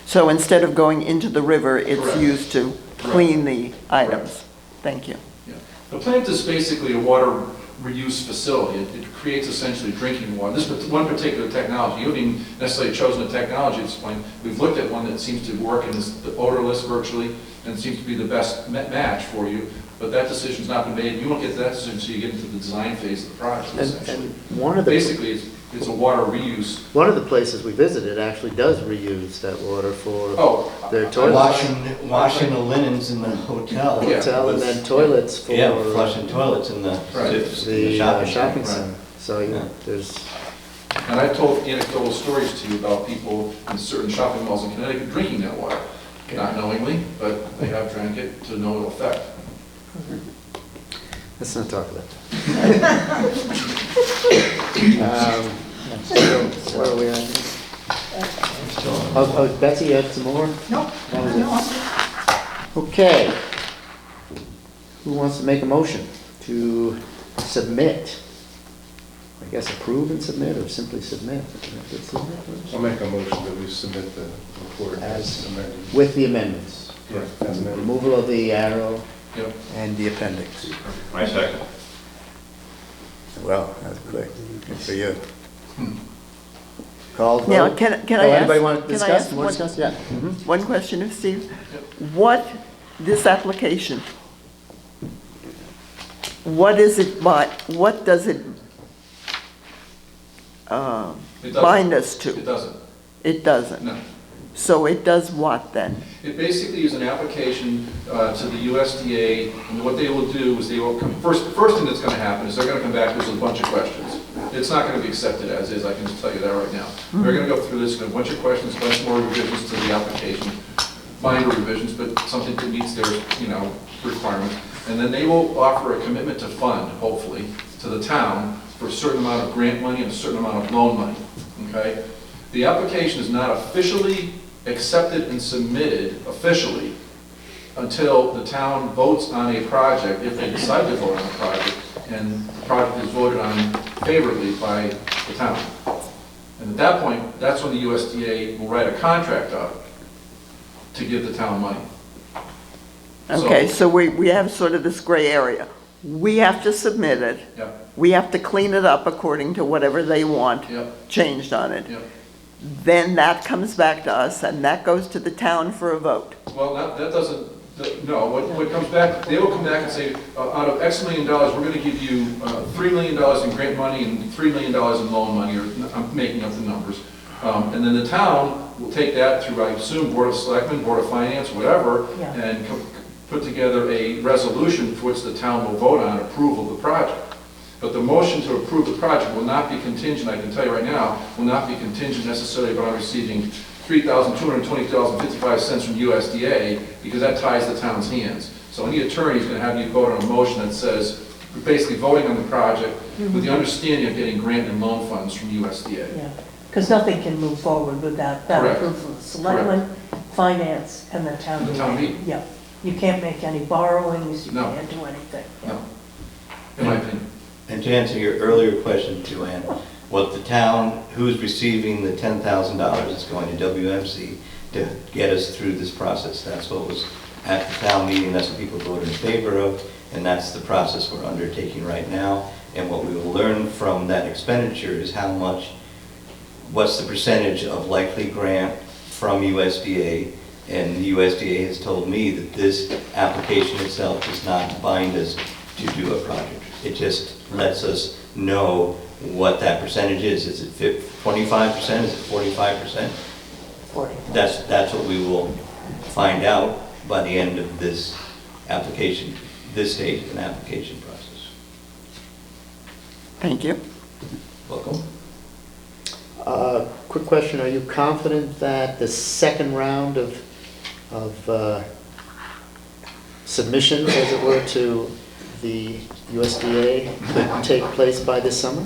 So instead of going into the river, it's Correct. used to clean the items. Correct. Thank you. Yeah. The plant is basically a water reuse facility. It creates essentially drinking water. This one particular technology, you haven't even necessarily chosen a technology at this point. We've looked at one that seems to work and is odorless virtually and seems to be the best match for you. But that decision's not been made. You won't get to that decision until you get into the design phase of the project, essentially. And one of the Basically, it's it's a water reuse. One of the places we visited actually does reuse that water for Oh, their toilets. Washing the linens in the hotel. Hotel and then toilets for Yeah, flushing toilets in the the shopping center. So Yeah. there's, And I've told anecdotal stories to you about people in certain shopping malls in Connecticut drinking that water. Not knowingly, but they have drank it to no effect. let's not talk about that. So where are we at? Oh, Betsy, you had some more? Nope. That was it. Okay. Who wants to make a motion to submit? I guess approve and submit, or simply submit? I'll make a motion that we submit the report As as amended. with the amendments. Yeah, as amended. Removal of the arrow Yep. and the appendix. My second. Well, that's quick. Good for you. Called Now, vote? can I Oh, ask? anybody want to can I discuss? ask More one- discuss? Yeah. Mhm. One question of Steve. This application, what does it It doesn't. bind us It to? doesn't, It doesn't? no. So it does what then? It basically is an application to the USDA, and what they will do is they will come, first thing that's gonna happen is they're gonna come back with a bunch of questions. It's not gonna be accepted as is, I can just tell you that right now. They're gonna go through this, a bunch of questions, a bunch more revisions to the application, minor revisions, but something that meets their, requirements. And then they will offer a commitment to fund, hopefully, to the town for a certain amount of grant money and a certain amount of loan money, okay? The application is not officially accepted and submitted officially until the town votes on a project, if they decide to vote on a project, and the project is voted on favorably by the town. And at that point, that's when the USDA will write a contract up to give the town money. Okay, so we have sort of this gray area. We have to submit it. Yep, We have to clean it up according to whatever they want yep, changed on it. yep. Then that comes back to us, and that goes to the town for a vote. Well, that doesn't, no, what comes back, they will come back and say, out of X million dollars, we're gonna give you $3 million in grant money and $3 million in loan money, or I'm making up the numbers. And then the town will take that through, I assume, Board of Selectmen, Board of Finance, whatever, Yeah. and put together a resolution for which the town will vote on approval of the project. But the motion to approve the project will not be contingent, I can tell you right now, will not be contingent necessarily upon receiving $3,220.55 from USDA, because that ties the town's hands. So any attorney is going to have you vote on a motion that says, we're basically voting on the project with the understanding of getting grant and loan funds from USDA. Yeah, because nothing can move forward without that Correct. approval of the selectmen, finance, and the town The meeting. town meeting. Yeah, you can't make any borrowings, you No. can't do anything. Yeah. No, in my opinion. And to answer your earlier question, Joanne, what the town, who's receiving the $10,000 is going to WMC to get us through this process. That's what was at the town meeting, that's what people voted in favor of, and that's the process we're undertaking right now. And what we will learn from that expenditure is how much, what's the percentage of likely grant from USDA. And the USDA has told me that this application itself does not bind us to do a project. It just lets us know what that percentage is. Is it 25%? Is it 45%? 40. That's what we will find out by the end of this application, this stage of an application process. Thank you. Welcome. Quick question, are you confident that the second round of submissions, as it were, to the USDA could take place by this summer?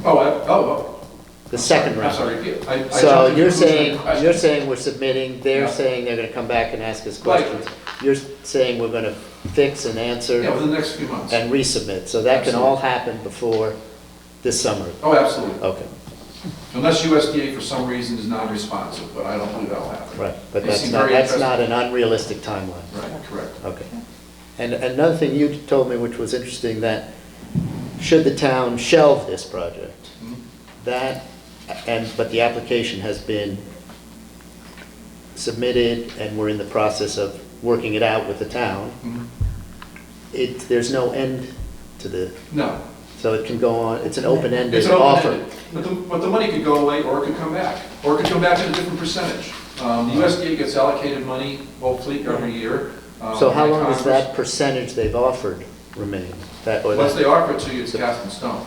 The second round. I'm sorry. I So jumped to you're conclusion. saying we're submitting, they're Yeah. saying they're gonna come back and ask us Right. questions. You're saying we're gonna fix and answer Yeah, within the next few months. and resubmit, so that can all happen before this summer? Oh, absolutely. Okay, Unless USDA for some reason is non-responsive, but I don't believe that'll happen. right, but They that's seem not, very that's interested. not an unrealistic timeline. Right, correct. Okay. And another thing you told me, which was interesting, that should the town shelve this project, Mhm. but the application has been submitted and we're in the process of working it out with the town, Mhm. there's no end to No, So it can go on, it's an It's open-ended an offer. open-ended, but the money could go away, or it could come back, or it could come back at a different percentage. The USDA gets allocated money, hopefully, every year. So how by long does Congress. that percentage they've offered remain? Once they offer it to you, it's cast in stone.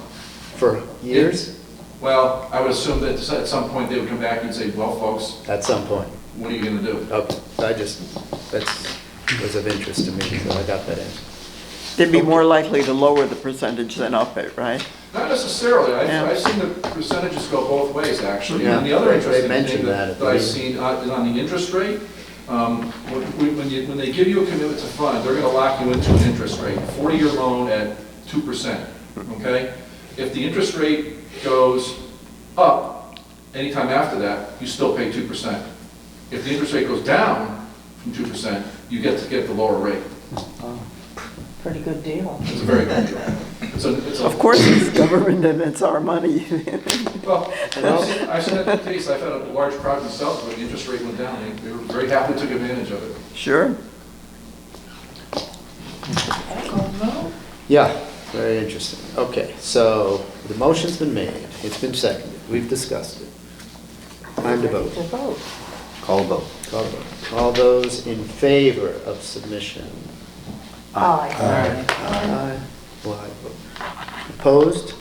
For years? Well, I would assume that at some point they would come back and say, well, folks, At some point. what are you gonna do? Okay, was of interest to me, so I got that in. They'd be more likely to lower the percentage than up it, right? Not necessarily. Yeah. I've seen the percentages go both ways, actually. Yeah, And the other they interesting mentioned thing that at that the I've meeting. seen is on the interest rate. When they give you a commitment to fund, they're gonna lock you into an interest rate, 40-year loan at 2%, okay? If the interest rate goes up anytime after that, you still pay 2%. If the interest rate goes down from 2%, you get the lower rate. Pretty good deal. It's a very good deal. It's a- Of course, it's government and it's our money. Well, I've seen that case, I've had a large project myself, where the interest rate went down, and they were very happy took advantage of it. Sure. Yeah, very interesting. Okay, so the motion's been made, it's been seconded, we've discussed it. Time to vote. To vote. Call vote. Call vote. All those in favor of submission? Aye. Aye. Why vote? Opposed?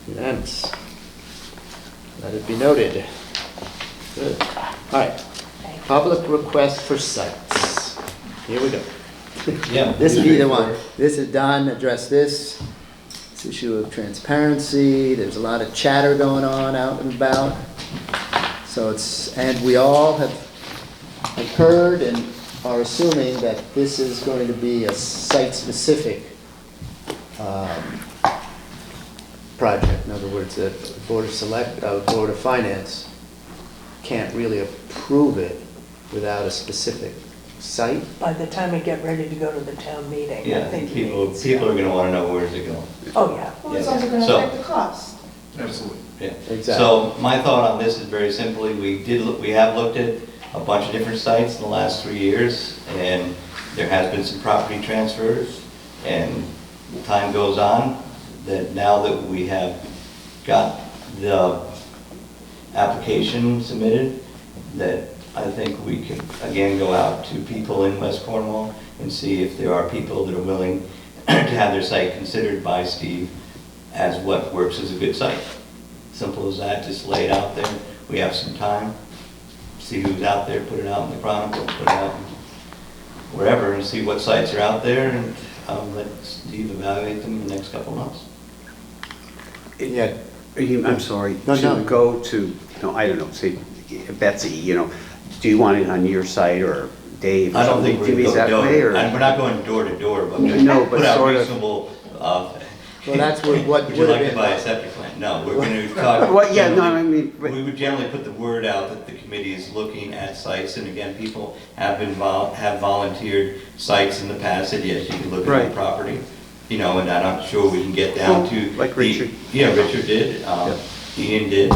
Unanimous. Let it be noted. Good. All right. Public request for sites. Here we go. Yeah. This be the one. This is done, address this issue of transparency. There's a lot of chatter going on out and about. So and we all have heard and are assuming that this is going to be a site-specific project. In other words, the Board of Finance can't really approve it without a specific site. By the time we get ready to go to the town meeting, I Yeah, think he people needs- are gonna wanna know where's it going. Oh, yeah. Well, it's also gonna So- affect the cost. Absolutely. Yeah. Exactly. So my thought on this is very simply, we have looked at a bunch of different sites in the last 3 years, and there has been some property transfers, and time goes on, that now that we have got the application submitted, that I think we can, again, go out to people in West Cornwall and see if there are people that are willing to have their site considered by Steve as what works as a good site. Simple as that, just lay it out there. We have some time, see who's out there, put it out in the Chronicle, put it out wherever, and see what sites are out there, and let Steve evaluate them in the next couple of months. Yeah. I'm sorry, No, to no. go to, I don't know, say Betsy, do you want it on your site or Dave or I don't something? think Do you we're mean going that way, or? we're not going door to door, but we No, but put out sort of- reasonable, Well, that's what would you would like have to been. buy a septic plant? No, we're gonna talk. Well, yeah, no, generally- I mean, but- We would generally put the word out that the committee is looking at sites, and again, people have have volunteered sites in the past, said, yes, you can look at Right. the property. And I'm not sure we can get down Well, to. like the- Richard. Yeah, Richard did, Ian did.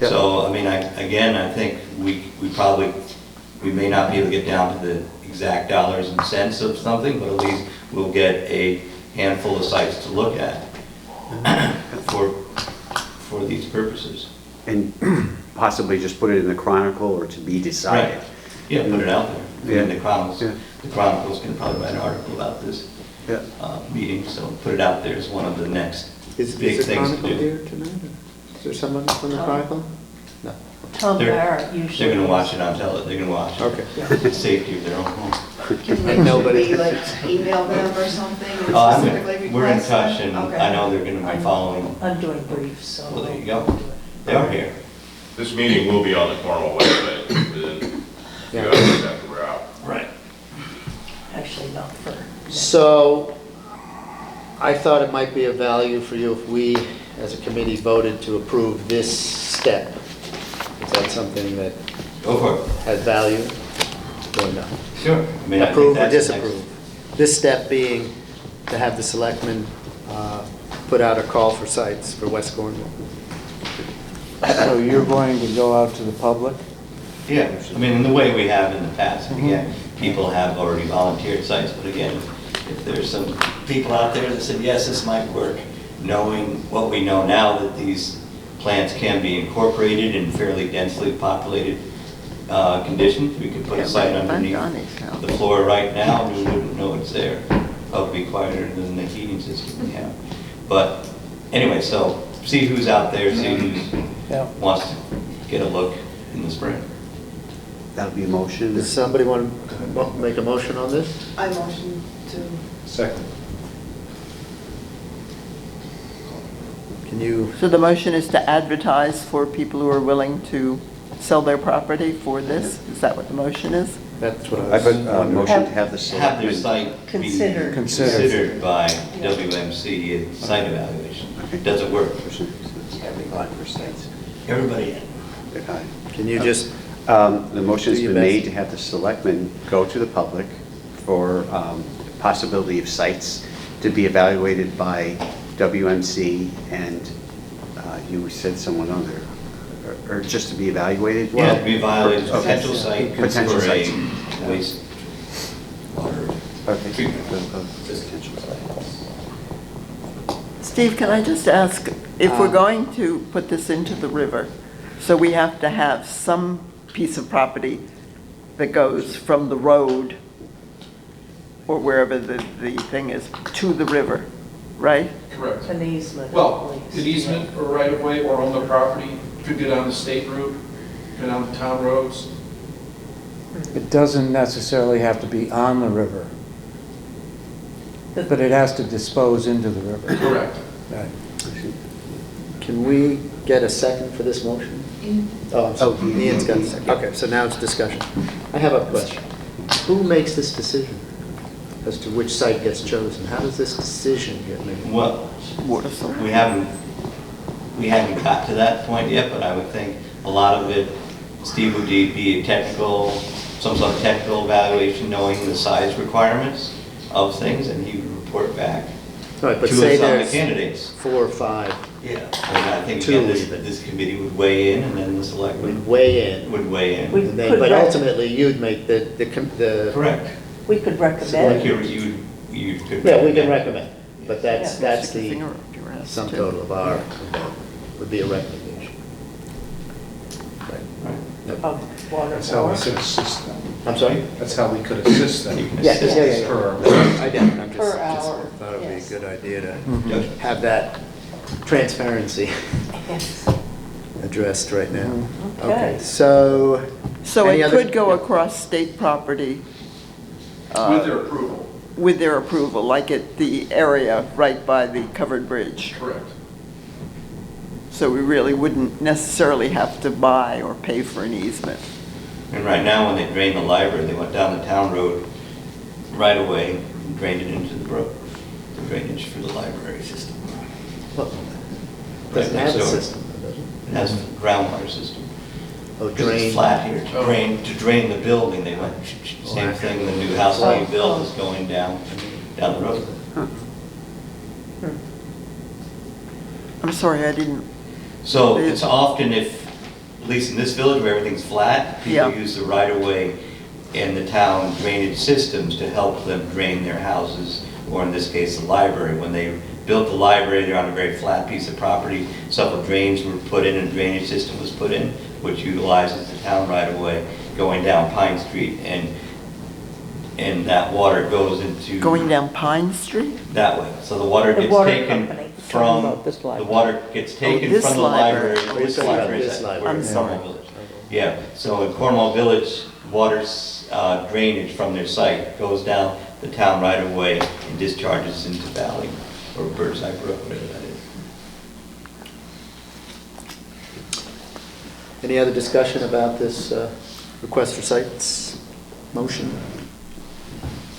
Yeah. So, I think we may not be able to get down to the exact dollars and cents of something, but at least we'll get a handful of sites to look at for these purposes. And possibly just put it in the Chronicle or to be decided. Right. Yeah, put it out there. Yeah. In the Chronicles. Yeah. The Chronicles can probably write an article about this Yeah. meeting, so put it out there as one of the next Is big the things to Chronicle do. here tonight? Or is there someone from the Chronicle? No. Tom They're- Barrett usually. They're gonna watch it on they're gonna watch it. Okay. For the safety of their own home. Can Nobody- we like email them or something and Oh, specifically we're in request touch, them? and Okay. I know they're gonna be following. I'm doing briefs, so. Well, there you go. They are here. This meeting will be on the Cornwall website within a few Yeah. hours after we're out. Right. Actually, not for. So, I thought it might be of value for you if we, as a committee, voted to approve this step. Is that something that Go for it. has value or not? Sure. I think Approve or that's the next- disapprove? This step being to have the selectmen put out a call for sites for West Cornwall. So you're going to go out to the public? Yeah, in the way we have in the past. Again, people have already volunteered sites, but again, if there's some people out there that said, yes, this might work, knowing what we know now, that these plants can be incorporated in fairly densely populated conditions, we could put a site underneath the floor right now, and we wouldn't know it's there. Probably quieter than the heating system we have. But anyway, so see who's out there, see who wants to get a look in the spring. That'll be a motion. Does somebody want to make a motion on this? I motion to, Second. Can you, So the motion is to advertise for people who are willing to sell their property for this? Is that what the motion is? that's what I I put was. a motion to have the Have their selectmen. site be Considered. considered by WMC in site evaluation. Does it work? Everybody in. Can you just, The motion's Do your been made best. to have the selectmen go to the public for possibility of sites to be evaluated by WMC and you said someone other, or just to be evaluated? Yeah, to be evaluated, Okay. potential site for Potential sites. a wastewater Okay. treatment. Potential sites. Steve, can I just ask, if we're going to put this into the river, so we have to have some piece of property that goes from the road or wherever the thing is to the river, right? Correct. An easement. Well, at an least. easement or right of way or on the property, could get on the state route, get on the town roads. It doesn't necessarily have to be on the river, but it has to dispose into the river. Correct. Right. can we get a second for this motion? Oh, I'm sorry. Ian's got a second. Okay, so now it's discussion. I have a question. Who makes this decision as to which site gets chosen? How does this decision get made? Well, Water supply. we haven't got to that point yet, but I would think a lot of it, Steve would be a technical, some sort of technical evaluation, knowing the size requirements of things, and he would report back All right, but to say us on the there's candidates. 4 or 5 Yeah, and I think Two again, even. this committee would weigh in, and then the selectmen would weigh in. would weigh in. We- And then, could but rec- ultimately, you'd make the Correct. We could Like recommend. you could. Yeah, we can recommend, but that's Yeah. the Finger up your ass, sum too. total of our, would be a recommendation. Of water. That's how we could assist them. I'm sorry? That's how we could assist them. Yeah, yeah. Per- I did, I'm Per just hour, thought it would be a yes. good idea to Yes. have that transparency Yes. addressed right now. Okay. So. So any it other- could go across state property With their approval. with their approval, like at the area right by the covered bridge. Correct. So we really wouldn't necessarily have to buy or pay for an easement. And right now, when they drained the library, they went down the town road right away and drained it into the brook, the drainage for the library system. Well, Right Doesn't next have a door. system, does it? It has a groundwater system. Oh, Because it's drain. flat here, Oh. to drain the building, they went, same thing, the new house that you build is going down the road. I'm sorry, I didn't, So it's often if, at least in this village where everything's flat, people Yeah. use the right-of-way and the town drainage systems to help them drain their houses, or in this case, the library. When they built the library, they're on a very flat piece of property. Several drains were put in and a drainage system was put in, which utilizes the town right-of-way going down Pine Street, and that water goes into. going down Pine Street? That way. So the water The gets water taken company. from, about this the library. water gets taken this from the library. library. Oh, you're This talking about library, this is library. I'm in sorry. Cornwall Village. Yeah, so in Cornwall Village, water's drainage from their site goes down the town right of way and discharges into Valley or Birdseye Brook, whatever that is. Any other discussion about this request for sites motion?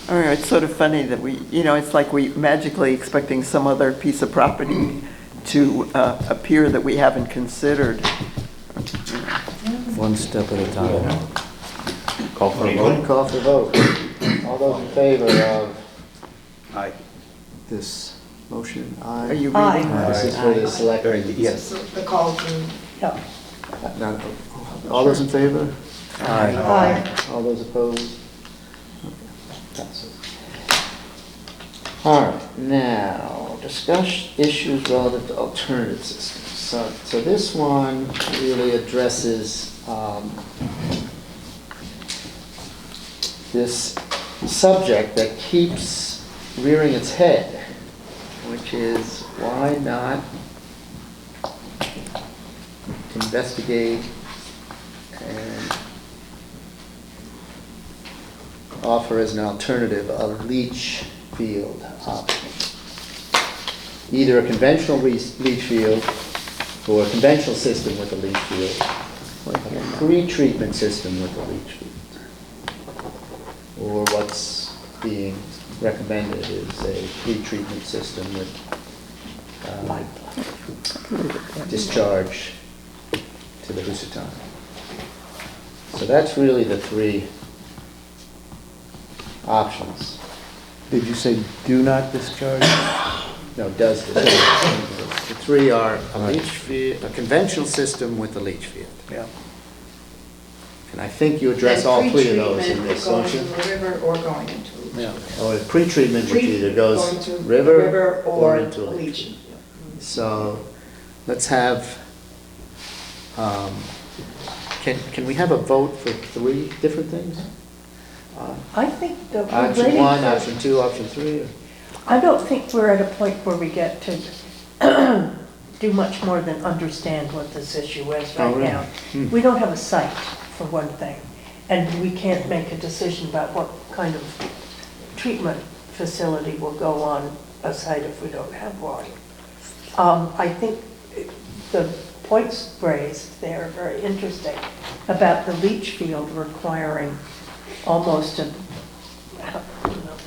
I mean, it's sort of funny that we, it's like we magically expecting some other piece of property to appear that we haven't considered. One step at a time. Call for a Any vote? Call for vote. All those in favor of Aye. this motion? Aye. Are you Aye. reading? This is for the select. Yes. so the call to, Yeah. Now, all those in favor? Aye. All those opposed? Okay, passes. All right, now, discuss issues relative to alternative systems. So this one really addresses this subject that keeps rearing its head, which is why not investigate and offer as an alternative a leach field option. Either a conventional leach field or a conventional system with a leach field, or a pre-treatment system with a leach field. Or what's being recommended is a pre-treatment system with discharge to the Housatonic. So that's really the three options. Did you say do not discharge? No, does discharge. The three are a leach field, a conventional system with a leach field. Yeah. And I think you address all three of those in this, don't you? Going to the river or going into a leach. Yeah. Or the pre-treatment, which either Going goes to river or or into a leach. leach. So let's have, can we have a vote for three different things? I think that we're Option ready one, for- option two, option three? Or? I don't think we're at a point where we get to do much more than understand what this issue is Oh, right really? now. Hmm. We don't have a site, for one thing, and we can't make a decision about what kind of treatment facility will go on a site if we don't have one. I think the points raised there are very interesting about the leach field requiring almost a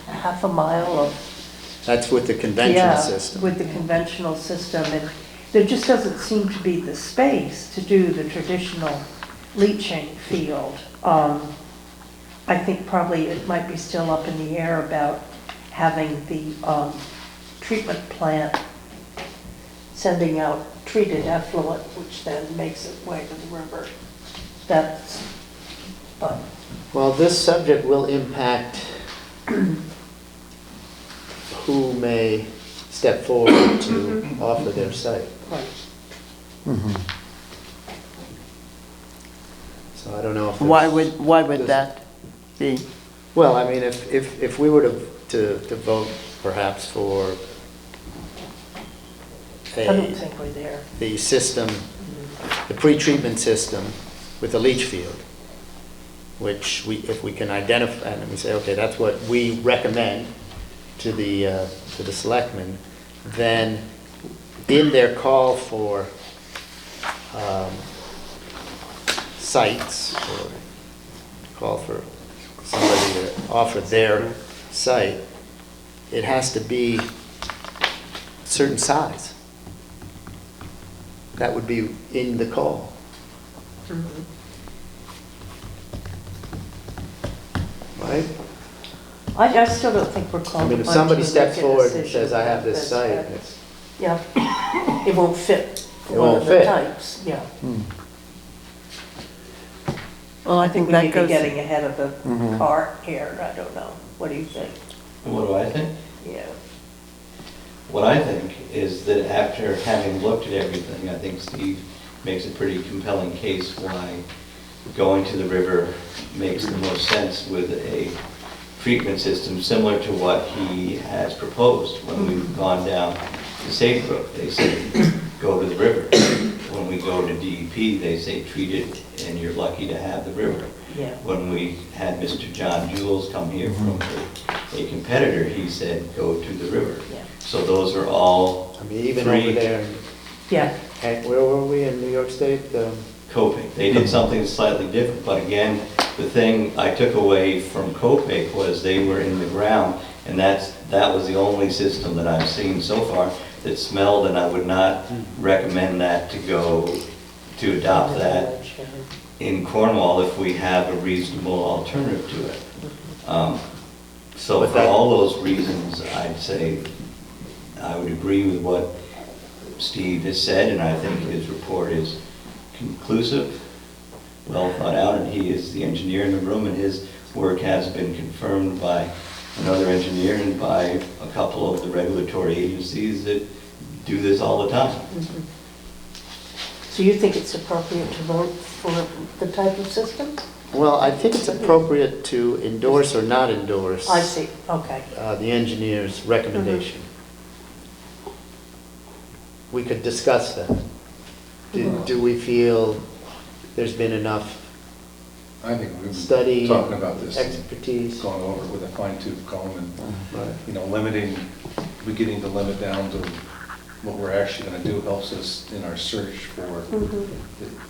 half a mile of That's with the conventional system. with the conventional system, and there just doesn't seem to be the space to do the traditional leaching field. I think probably it might be still up in the air about having the treatment plant sending out treated effluent, which then makes its way to the river. That's, but Well, this subject will impact who may step forward to offer their site. So I don't know if Why it's- would that be? Well, I mean, if we were to vote perhaps for I don't think we're there. the system, the pre-treatment system with the leach field, which if we can identify, and we say, okay, that's what we recommend to the selectmen, then in their call for sites, or call for somebody to offer their site, it has to be a certain size. That would be in the call. Right? I still don't think we're I called mean, if upon somebody to steps make a forward and decision says, I have about this site, yet. it's, Yeah, it won't fit It one won't of the fit. types, yeah. Well, I I think think we that may be goes, getting ahead of the cart here, I don't know. What do you think? What do I think? Yeah. What I think is that after having looked at everything, I think Steve makes a pretty compelling case why going to the river makes the most sense with a treatment system similar to what he has proposed. When we've gone down to Sagebrook, they say, go to the river. When we go to DEP, they say, treat it, and you're lucky to have the river. Yeah. When we had Mr. John Jules come here from a competitor, he said, go to the river. Yeah. So those are all I mean, even three. over there, Yeah. where were we, in New York State? Coping. They did something slightly different, but again, the thing I took away from Coping was they were in the ground, and that was the only system that I've seen so far that smelled, and I would not recommend that to adopt that in Cornwall if we have a reasonable alternative to it. So But for that- all those reasons, I'd say I would agree with what Steve has said, and I think his report is conclusive, well thought out, and he is the engineer in the room, and his work has been confirmed by another engineer and by a couple of the regulatory agencies that do this all the time. So you think it's appropriate to vote for the type of system? Well, I think it's appropriate to endorse or not endorse I see, okay. the engineer's recommendation. We could discuss that. Do we feel there's been enough I think we've study, been talking about this, expertise? going over it with a fine tooth comb and, Right. you know, beginning to limit down to what we're actually going to do helps us in our search for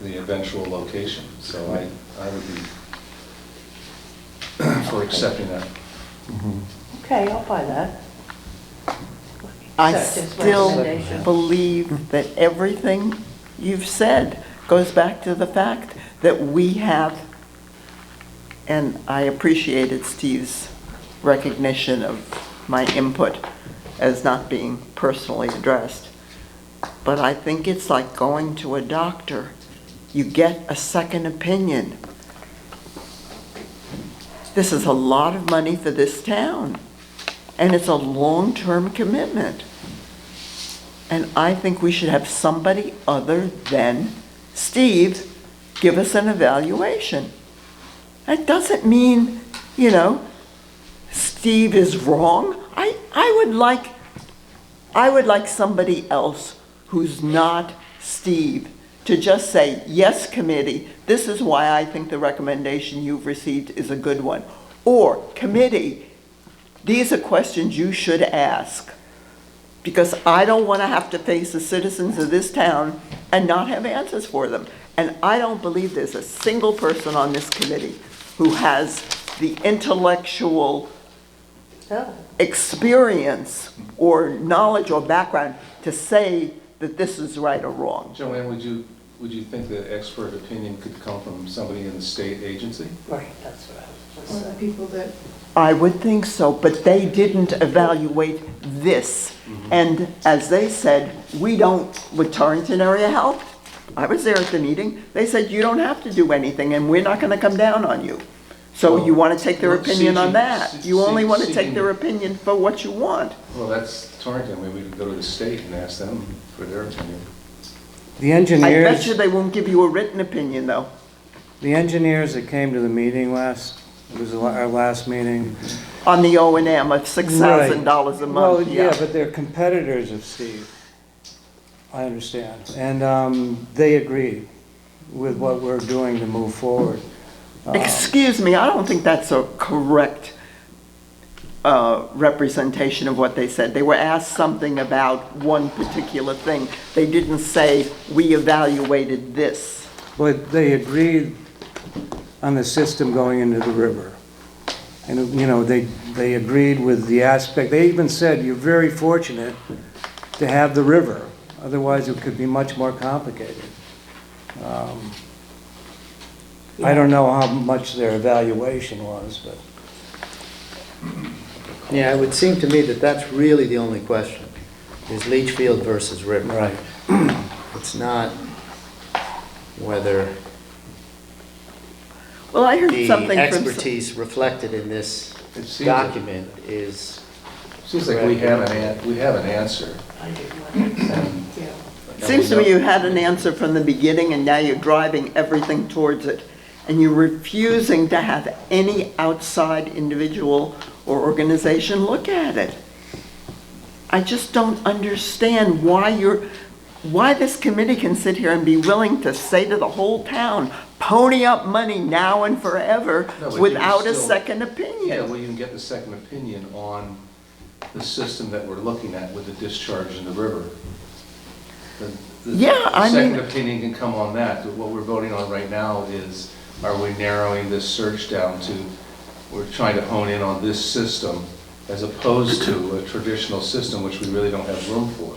the eventual location. So I would be for accepting that. Okay, I'll buy that. I Accept his still recommendation. believe that everything you've said goes back to the fact that we have, and I appreciated Steve's recognition of my input as not being personally addressed, but I think it's like going to a doctor. You get a second opinion. This is a lot of money for this town, and it's a long-term commitment. And I think we should have somebody other than Steve give us an evaluation. That doesn't mean, you know, Steve is wrong. I would like somebody else who's not Steve to just say, yes, committee, this is why I think the recommendation you've received is a good one. Or, committee, these are questions you should ask. Because I don't want to have to face the citizens of this town and not have answers for them. And I don't believe there's a single person on this committee who has the intellectual experience or knowledge or background to say that this is right or wrong. Joanne, would you think the expert opinion could come from somebody in the state agency? Right, that's what I was Or going the to say. people that, I would think so, but they didn't evaluate this. And as they said, we don't, with Torrington Area Health, I was there at the meeting, they said you don't have to do anything and we're not gonna come down on you. So you wanna take their opinion on that. You only wanna take their opinion for what you want. Well, that's Torrington, maybe we could go to the state and ask them for their opinion. The I bet you engineers, they won't give you a written opinion, though. the engineers that came to the meeting it was our last meeting. On the O&M of $6,000 a Well, month, yeah, but they're competitors of Steve. I understand. And they agreed with what we're doing to move forward. Excuse me, I don't think that's a correct representation of what they said. They were asked something about one particular thing. They didn't say, we evaluated this. But they agreed on the system going into the river. And, you know, they agreed with the aspect, they even said, you're very fortunate to have the river. Otherwise, it could be much more complicated. I don't know how much their evaluation was, but. Yeah, it would seem to me that that's really the only question, is leach field versus river. Right. It's not whether Well, I heard the something from... expertise reflected in this It seems like- document is Seems like we have an answer. I didn't want to, yeah. Seems to me you had an answer from the beginning and now you're driving everything towards it. And you're refusing to have any outside individual or organization look at it. I just don't understand why this committee can sit here and be willing to say to the whole town, pony up money now and forever No, but you without can a still- second opinion. Yeah, well, you can get the second opinion on the system that we're looking at with the discharge in the river. The Yeah, I mean- second opinion can come on that, but what we're voting on right now is, are we narrowing this search down to, we're trying to hone in on this system as opposed to a traditional system which we really don't have room for.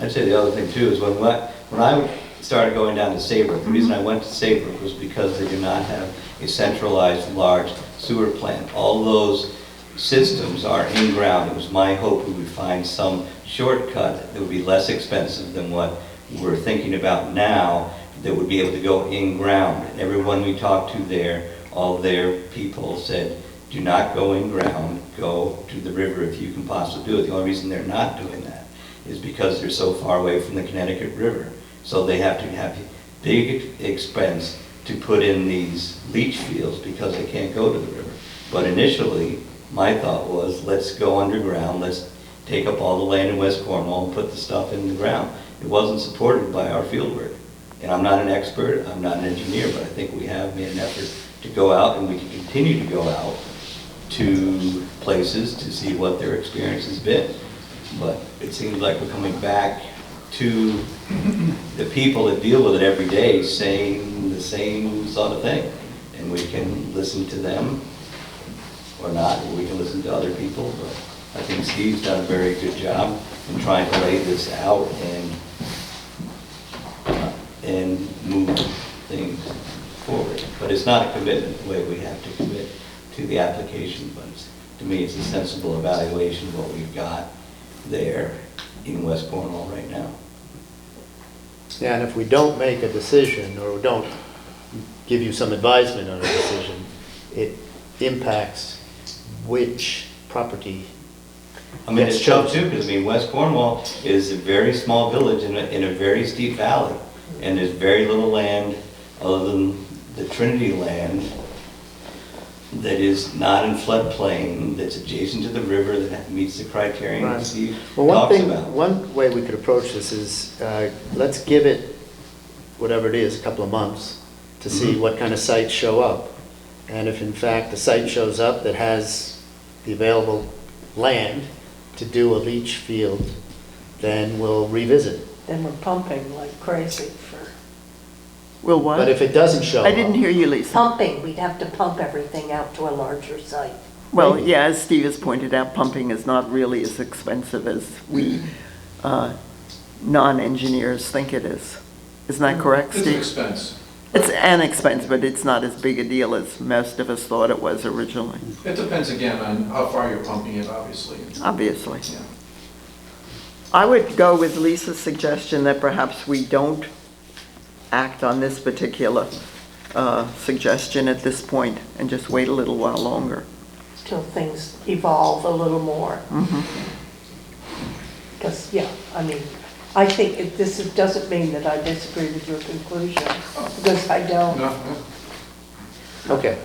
I'd say the other thing too is when I started going down to Saybrook, the reason I went to Saybrook was because they do not have a centralized large sewer plant. All those systems are in ground. It was my hope we would find some shortcut that would be less expensive than what we're thinking about now, that would be able to go in ground. And everyone we talked to there, all their people said, do not go in ground, go to the river if you can possibly do it. The only reason they're not doing that is because they're so far away from the Connecticut River. So they have to have big expense to put in these leach fields because they can't go to the river. But initially, my thought was, let's go underground, let's take up all the land in West Cornwall and put the stuff in the ground. It wasn't supported by our fieldwork. And I'm not an expert, I'm not an engineer, but I think we have made an effort to go out, and we can continue to go out to places to see what their experience has been. But it seems like we're coming back to the people that deal with it every day saying the same sort of thing. And we can listen to them or not, or we can listen to other people. But I think Steve's done a very good job in trying to lay this out and move things forward. But it's not a commitment the way we have to commit to the application, but to me it's a sensible evaluation of what we've got there in West Cornwall right now. Yeah, and if we don't make a decision or don't give you some advisement on a decision, it impacts which property. I mean, it's tough too, because I mean, West Cornwall is a very small village in a very steep valley, and there's very little land other than the Trinity land that is not in floodplain, that's adjacent to the river, that meets the criterion that Steve talks about. One way we could approach this is, let's give it, whatever it is, a couple of months to see what kind of sites show up. And if in fact the site shows up that has the available land to do a leach field, then we'll revisit. Then we're pumping like crazy for. Will what? But if it doesn't show up. I didn't hear you, Lisa. Pumping, we'd have to pump everything out to a larger site. Well, yeah, as Steve has pointed out, pumping is not really as expensive as we non-engineers think it is. Isn't that correct, Steve? It's an expense. It's an expense, but it's not as big a deal as most of us thought it was originally. It depends again on how far you're pumping it, obviously. Obviously. Yeah. I would go with Lisa's suggestion that perhaps we don't act on this particular suggestion at this point and just wait a little while longer. Till things evolve a little more. Because, yeah, I mean, I think this doesn't mean that I disagree with your conclusion, because I don't. No. Okay.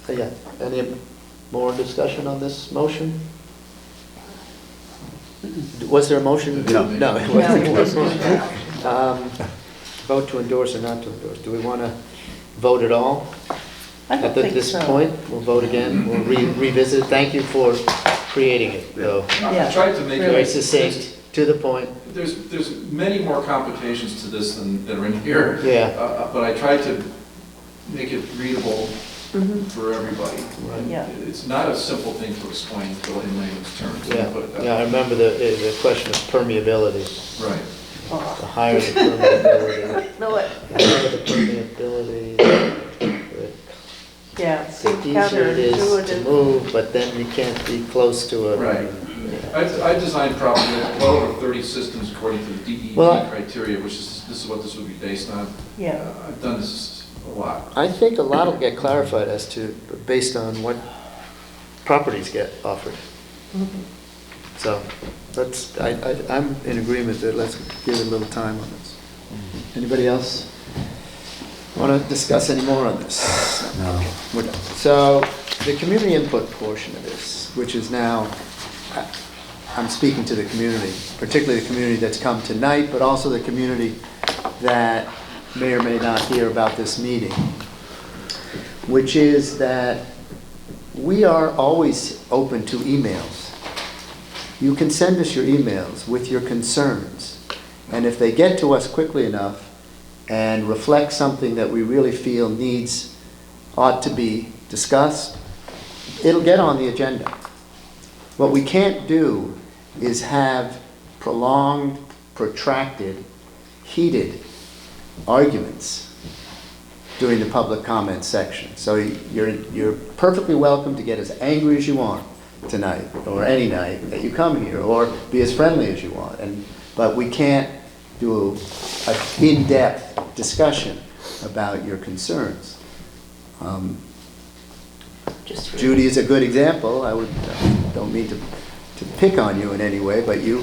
So, yeah, any more discussion on this motion? Was there a motion? No. No, it wasn't. Vote to endorse or not to endorse. Do we want to vote at all? I don't think At this so. point, we'll vote again, we'll revisit. Thank you for creating it, though. Yeah. I tried to make Very it, succinct, to the point. there's many more complications to this than are in here. Yeah. But I tried to make it readable for everybody. Yeah. It's not a simple thing to explain in layman's terms. Yeah, Put it that yeah, I way. remember the question of permeability. Right. The higher the permeability, No, it, the higher the permeability, yeah, it the seemed easier it is to counterintuitive. move, but then you can't be close to a. Right. I designed probably well over 30 systems according to the DEP Well, criteria, which is, this is what this would be based on. Yeah. I've done this a lot. I think a lot will get clarified as to, based on what properties get offered. So, I'm in agreement that let's give it a little time on this. Anybody else want to discuss any more on this? No. We're done. So, the community input portion of this, which is now, I'm speaking to the community, particularly the community that's come tonight, but also the community that may or may not hear about this meeting, which is that we are always open to emails. You can send us your emails with your concerns, and if they get to us quickly enough and reflect something that we really feel ought to be discussed, it'll get on the agenda. What we can't do is have prolonged, protracted, heated arguments during the public comment section. So you're perfectly welcome to get as angry as you want tonight, or any night that you come here, or be as friendly as you want. But we can't do an in-depth discussion about your concerns. just. Judy is a good example. Don't mean to pick on you in any way, but you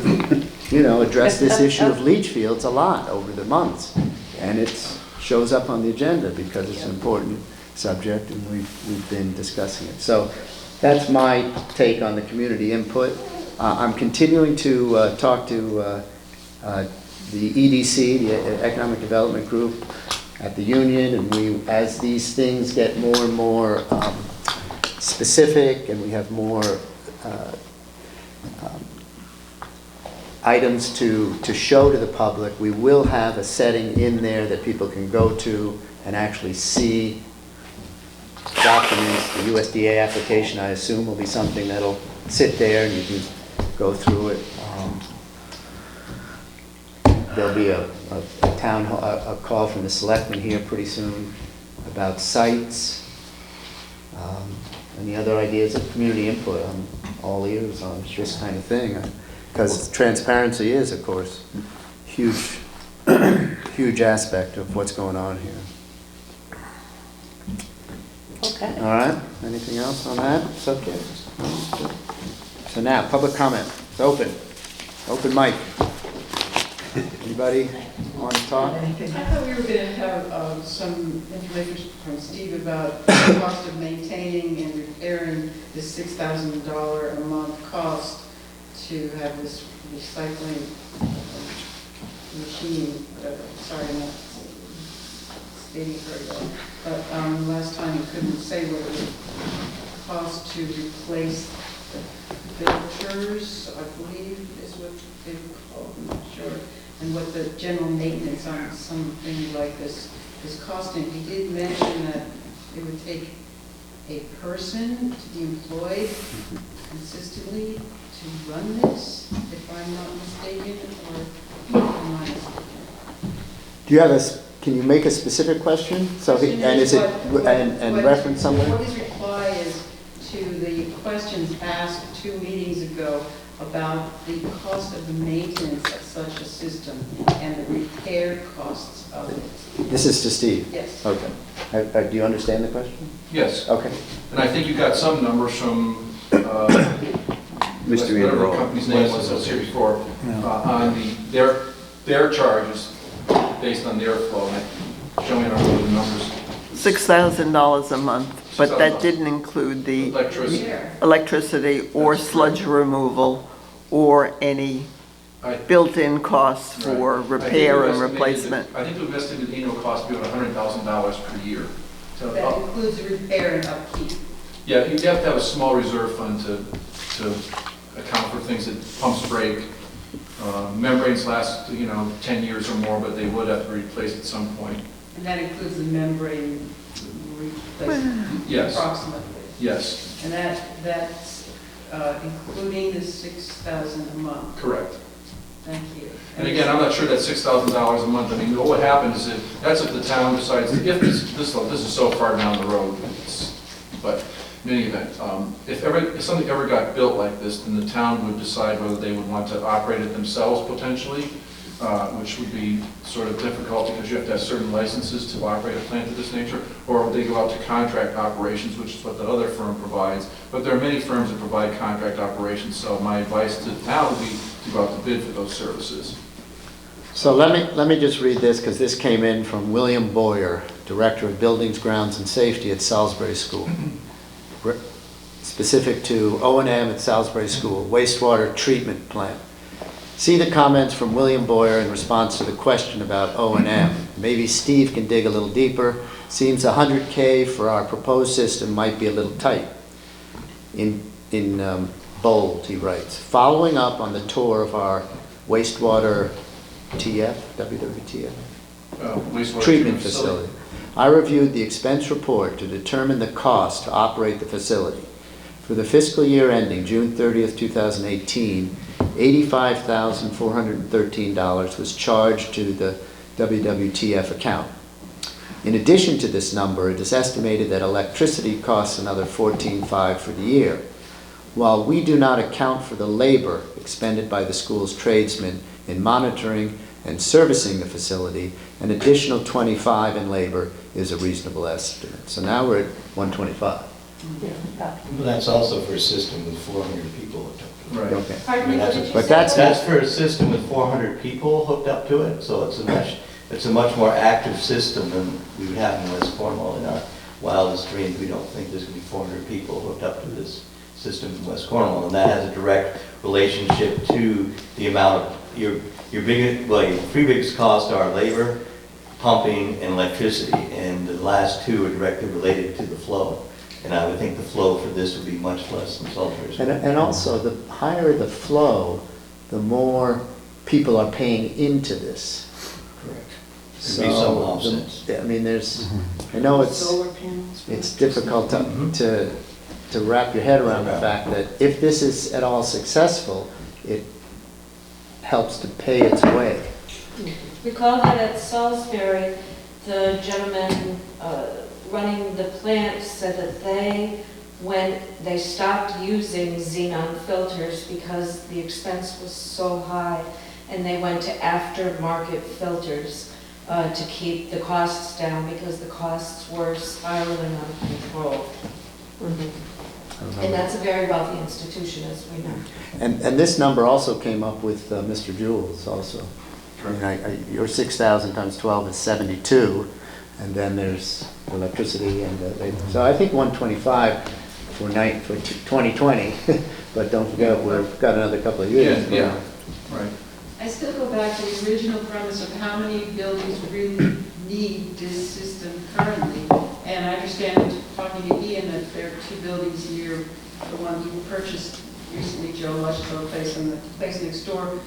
know, addressed this issue of leach fields a lot over the months. And it shows up on the agenda because it's an important subject and we've been discussing it. So that's my take on the community input. I'm continuing to talk to the EDC, the Economic Development Group at the union, and as these things get more and more specific and we have more items to show to the public, we will have a setting in there that people can go to and actually see documents. The USDA application, I assume, will be something that'll sit there and you can go through it. There'll be a call from the selectmen here pretty soon about sites. Any other ideas of community input? I'm all ears on this kind of thing. Because transparency is, of course, huge, huge aspect of what's going on here. Okay. All right, anything else on that subject? So now, public comment, it's open. Open mic. Anybody want to talk? I thought we were going to have some information from Steve about the cost of maintaining and repairing this $6,000 a month cost to have this recycling machine. Sorry, I'm not stating very well. But last time you couldn't say what it would cost to replace the filters, I believe is what they were called, I'm not sure. And what the general maintenance on something like this is costing. He did mention that it would take a person to be employed consistently to run this, if I'm not mistaken, or am I mistaken? Do you have can you make a specific question? So, and is it, and reference somewhere? What his reply is to the questions asked 2 meetings ago about the cost of the maintenance of such a system and the repair costs of it. This is to Steve? Yes. Okay. Do you understand the question? Yes. Okay. And I think you got some numbers from Mr. whatever the Earl. company's name was that was here before, on their charges based on their flow. And showing our the numbers. $6,000 a month, but that $6,000. didn't include the Electricity. electricity or sludge removal or any built-in costs for Right. repair and I replacement. think we've estimated the annual cost to be about $100,000 per year. So, That includes the repair and upkeep. yeah, you have to have a small reserve fund to account for things that pumps break. Membranes last, 10 years or more, but they would have to be replaced at some point. And that includes the membrane replacement. Yes. Approximately. Yes, And that's including the $6,000 a month. correct. Thank you. And again, I'm not sure that's $6,000 a month. I mean, what happens is, that's if the town decides, if this is so far down the road, but in any event, if something ever got built like this, then the town would decide whether they would want to operate it themselves potentially, which would be sort of difficult because you have to have certain licenses to operate a plant of this nature, or would they go out to contract operations, which is what the other firm provides. But there are many firms that provide contract operations, so my advice to the town would be to go out to bid for those services. So let me just read this, because this came in from William Boyer, Director of Buildings, Grounds, and Safety at Salisbury School. Specific to O&M at Salisbury School, wastewater treatment plant. See the comments from William Boyer in response to the question about O&M. Maybe Steve can dig a little deeper. Seems $100K for our proposed system might be a little tight. In bold, he writes, following up on the tour of our wastewater WWTF? Wastewater Treatment facility. I reviewed the expense report to determine the cost to operate the facility. For the fiscal year ending June 30th, 2018, $85,413 was charged to the WWTF account. In addition to this number, it is estimated that electricity costs another $14,500 for the year. While we do not account for the labor expended by the school's tradesmen in monitoring and servicing the facility, an additional $25,000 in labor is a reasonable estimate. So now we're at $125,000. But that's also for a system with 400 people hooked up to it. Right. Okay. Pardon me, what did you But say? That's for a system with 400 people hooked up to it, so it's a much more active system than we would have in West Cornwall. In our wildest dreams, we don't think there's going to be 400 people hooked up to this system in West Cornwall, and that has a direct relationship to the amount of your biggest, well, your three biggest costs are labor, pumping, and electricity, and the last two are directly related to the flow. And I would think the flow for this would be much less than Salisbury's. And also, the higher the flow, the more people are paying into this. Correct. So, There'd be some offsets. I mean, I know Solar panels. it's difficult to wrap your head around the fact that if this is at all successful, it helps to pay its way. Recall that at Salisbury, the gentleman running the plant said that when they stopped using xenon filters because the expense was so high, and they went to aftermarket filters to keep the costs down because the costs were spiraling out of control. And that's a very wealthy institution, as we know. And this number also came up with Mr. Jules also. I mean, your 6,000 times 12 is 72, and then there's electricity and so I think 125 for 2020, but don't forget we've got another couple of years. Yeah, right. I still go back to the original premise of how many buildings really need this system currently. And I understand, talking to Ian, that there are two buildings here, the one you purchased recently, Joe Lushko place, and the place next door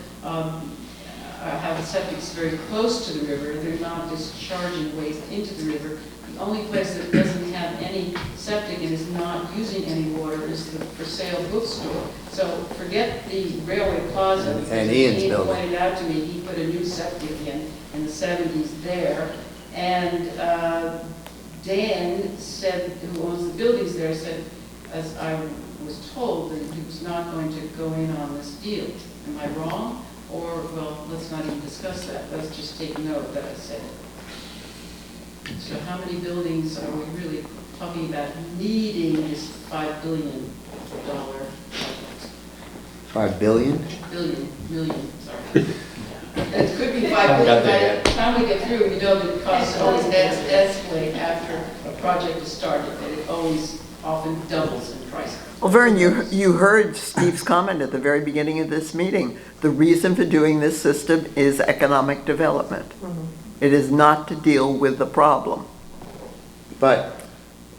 have septics very close to the river. They're not discharging waste into the river. The only place that doesn't have any septic and is not using any water is the for sale bookstore. So forget the Railway Plaza. And Ian's Ian building. pointed out to me, he put a new septic in the 70s there. And Dan said, who owns the buildings there, said, as I was told, that he was not going to go in on this deal. Am I wrong? Or, well, let's not even discuss that. Let's just take note that I said it. So how many buildings are we really talking about needing this $5 billion project? 5 billion? Million, sorry. It could be 5 billion. By the time we get through, we know that costs always escalate after a project is started, that it always often doubles in price. Well, Vern, you heard Steve's comment at the very beginning of this meeting. The reason for doing this system is economic development. It is not to deal with the problem. But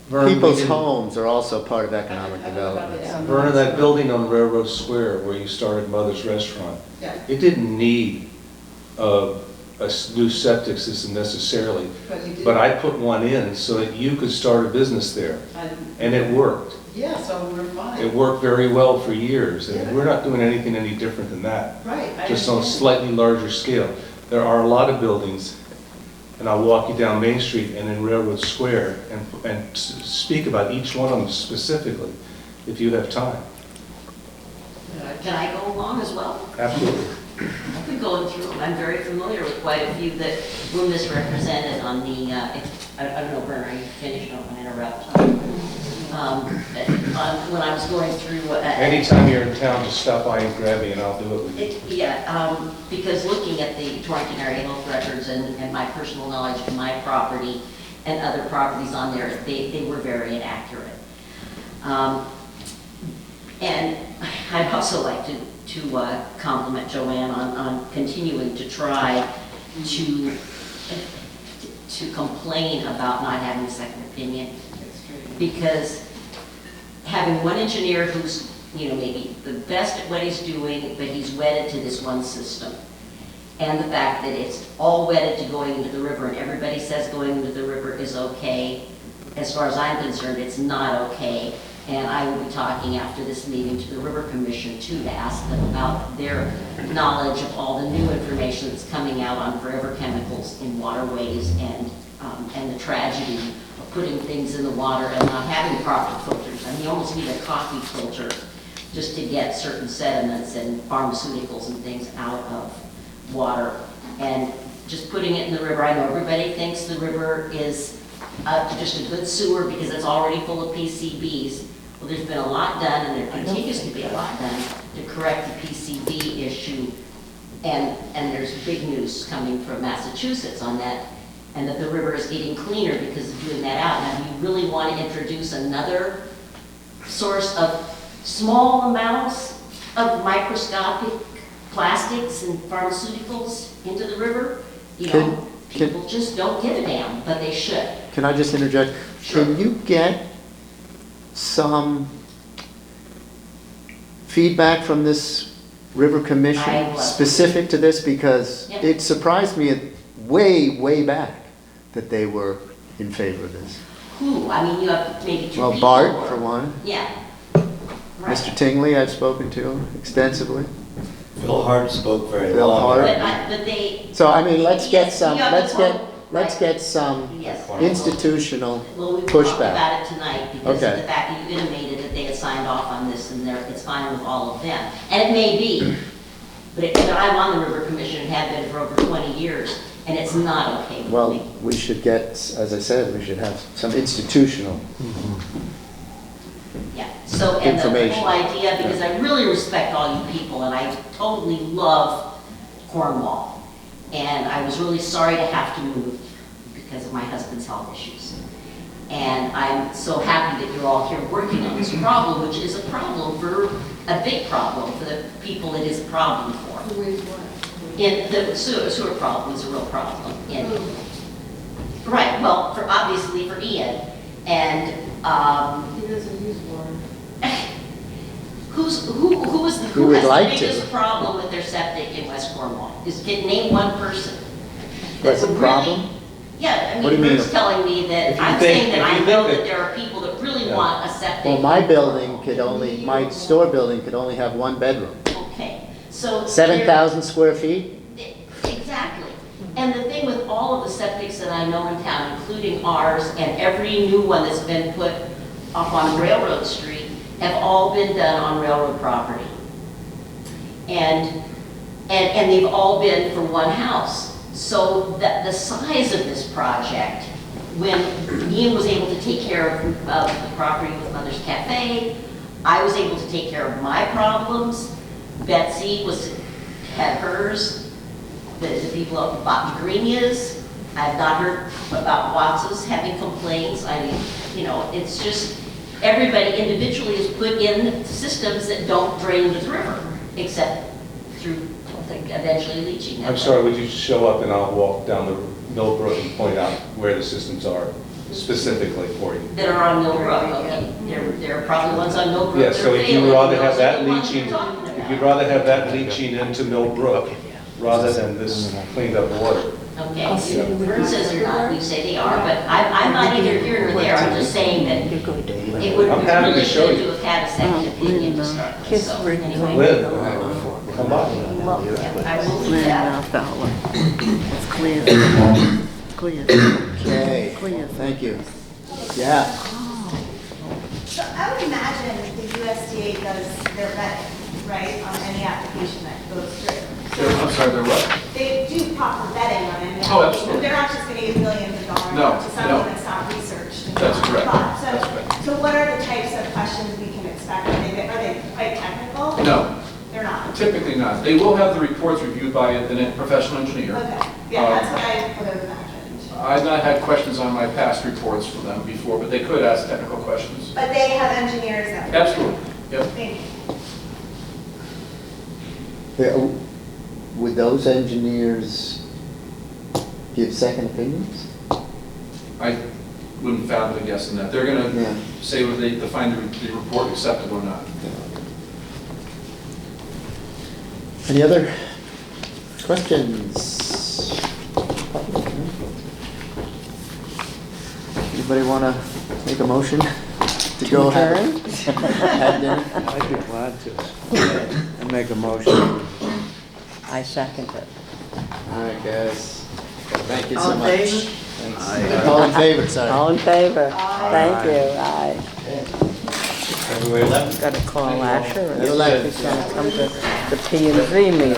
Vern, people's homes are also part of economic I don't know about development. the- Vernon, that building on Railroad Square where you started Mother's Restaurant, Yeah. it didn't need a new septic system necessarily, But you did. but I put one in so that you could start a business there, and it worked. Yeah, so we're fine. It worked very well for years, Yeah. and we're not doing anything any different than that, Right. I just on a understand. slightly larger scale. There are a lot of buildings, and I'll walk you down Main Street and in Railroad Square and speak about each one of them specifically, if you have time. Can I go along as well? Absolutely. I've been going through them. I'm very familiar with quite a few that were misrepresented on the, I don't know, Bernard, are you finished? I don't want to interrupt. When I was going through. Anytime you're in town, just stop by and grab me and I'll do it with you. Because looking at the Torrington Area Health Records and my personal knowledge of my property and other properties on there, they were very inaccurate. And I'd also like to compliment Joanne on continuing to try to complain about not having a second opinion. Because having one engineer who's, maybe the best at what he's doing, but he's wedded to this one system. And the fact that it's all wedded to going into the river, and everybody says going into the river is okay. As far as I'm concerned, it's not okay. And I will be talking after this meeting to the River Commission too, to ask them about their knowledge of all the new information that's coming out on forever chemicals in waterways and the tragedy of putting things in the water and not having proper filters. I mean, you almost need a coffee filter just to get certain sediments and pharmaceuticals and things out of water. And just putting it in the river, I know everybody thinks the river is just a good sewer because it's already full of PCBs. Well, there's been a lot done, and there continues to be a lot done to correct the PCB issue. And there's big news coming from Massachusetts on that, and that the river is getting cleaner because of doing that out. Now, do you really want to introduce another source of small amounts of microscopic plastics and pharmaceuticals into the river? You know, people just don't give a damn, but they should. Can I just interject? Sure. Can you get some feedback from this River I Commission will. specific to this? Because Yep. it surprised me way back that they were in favor of this. Who? I mean, you have maybe two Well, people. Bart, or- for one. Yeah. Right. Mr. Tingley, I've spoken to extensively. Phil Hart spoke very Phil long. Hart. But they. So, I mean, let's get Yes, some, you have let's to get, vote. let's Right. get some Yes. institutional Well, we will talk pushback. about it tonight because of Okay. the fact that you intimated that they had signed off on this and it's fine with all of them. And it may be, but I'm on the River Commission and have been for over 20 years, and it's not okay with Well, me. we should get, as I said, we should have some institutional. Yeah, so, and the Information. whole idea, because I really respect all you people, and I totally love Cornwall. And I was really sorry to have to move because of my husband's health issues. And I'm so happy that you're all here working on this problem, which is a problem for, a big problem for the people it is a problem for. And the sewer problem is a real problem. Right, well, obviously for Ian. And, He doesn't use water. who would has the like to. biggest problem with their septic in West Cornwall? Name one person. That's a would problem? really- Yeah, I What do mean, you mean? Bruce telling me If that, you I'm think- saying that if I you know think that that- there are people that really Yeah. want a septic. Well, my building could only, my store building could only have one bedroom. Okay, so. 7,000 square feet? Exactly. And the thing with all of the septics that I know in town, including ours, and every new one that's been put up on Railroad Street, have all been done on railroad property. And they've all been for one house. So the size of this project, when Ian was able to take care of the property with Mother's Cafe, I was able to take care of my problems. Betsy had hers. The people up at Grenias, I've not heard about Watts's having complaints. I mean, you know, it's just, everybody individually has put in systems that don't drain into the river, except through, eventually leaching. I'm sorry, would you show up and I'll walk down the Millbrook and point out where the systems are specifically for you? That are on Millbrook, okay. There are probably ones on Millbrook. Yeah, that so are if you'd failing, rather and have those are that the ones leaching, we're talking if about. you'd rather have that leaching into Millbrook rather than this cleaned up water. Okay, Bruce says they're not, you say they are, but I'm not either here nor there, I'm just saying that it would I'm happy to really show good you. to have had a second opinion to start with, so anyway. Lynn, come by. Yeah, I will do Clear that. enough that one. It's clear. Clear. Okay, thank you. Yeah, So I would imagine the USDA does their vetting, right, on any application that goes through. I'm sorry, they're what? They do proper vetting on any Oh, application. absolutely. They're not just going to give millions of dollars No, to something no. that's not researched. and That's not correct. thought. That's correct. So what are the types of questions we can expect? Are they quite technical? No. They're not? Typically not. They will have the reports reviewed by a professional engineer. Okay, yeah, that's what I would have imagined. I've not had questions on my past reports from them before, but they could ask technical questions. But they have engineers that. Absolutely, yep. Thank you. Yeah, would those engineers give second opinions? I wouldn't fathom a guess in that. They're going Yeah. to say whether they find the report acceptable or not. Any other questions? Anybody want to make a motion to go ahead? Have dinner? I'd be glad to. I'd make a motion. I second it. All right, guys. Thank you so All in much. favor? Thanks. All in favor, sorry. All in favor? Thank you, aye. February 11th. Got to call Asher, and The 11th. she's going to come to the P and Z meeting.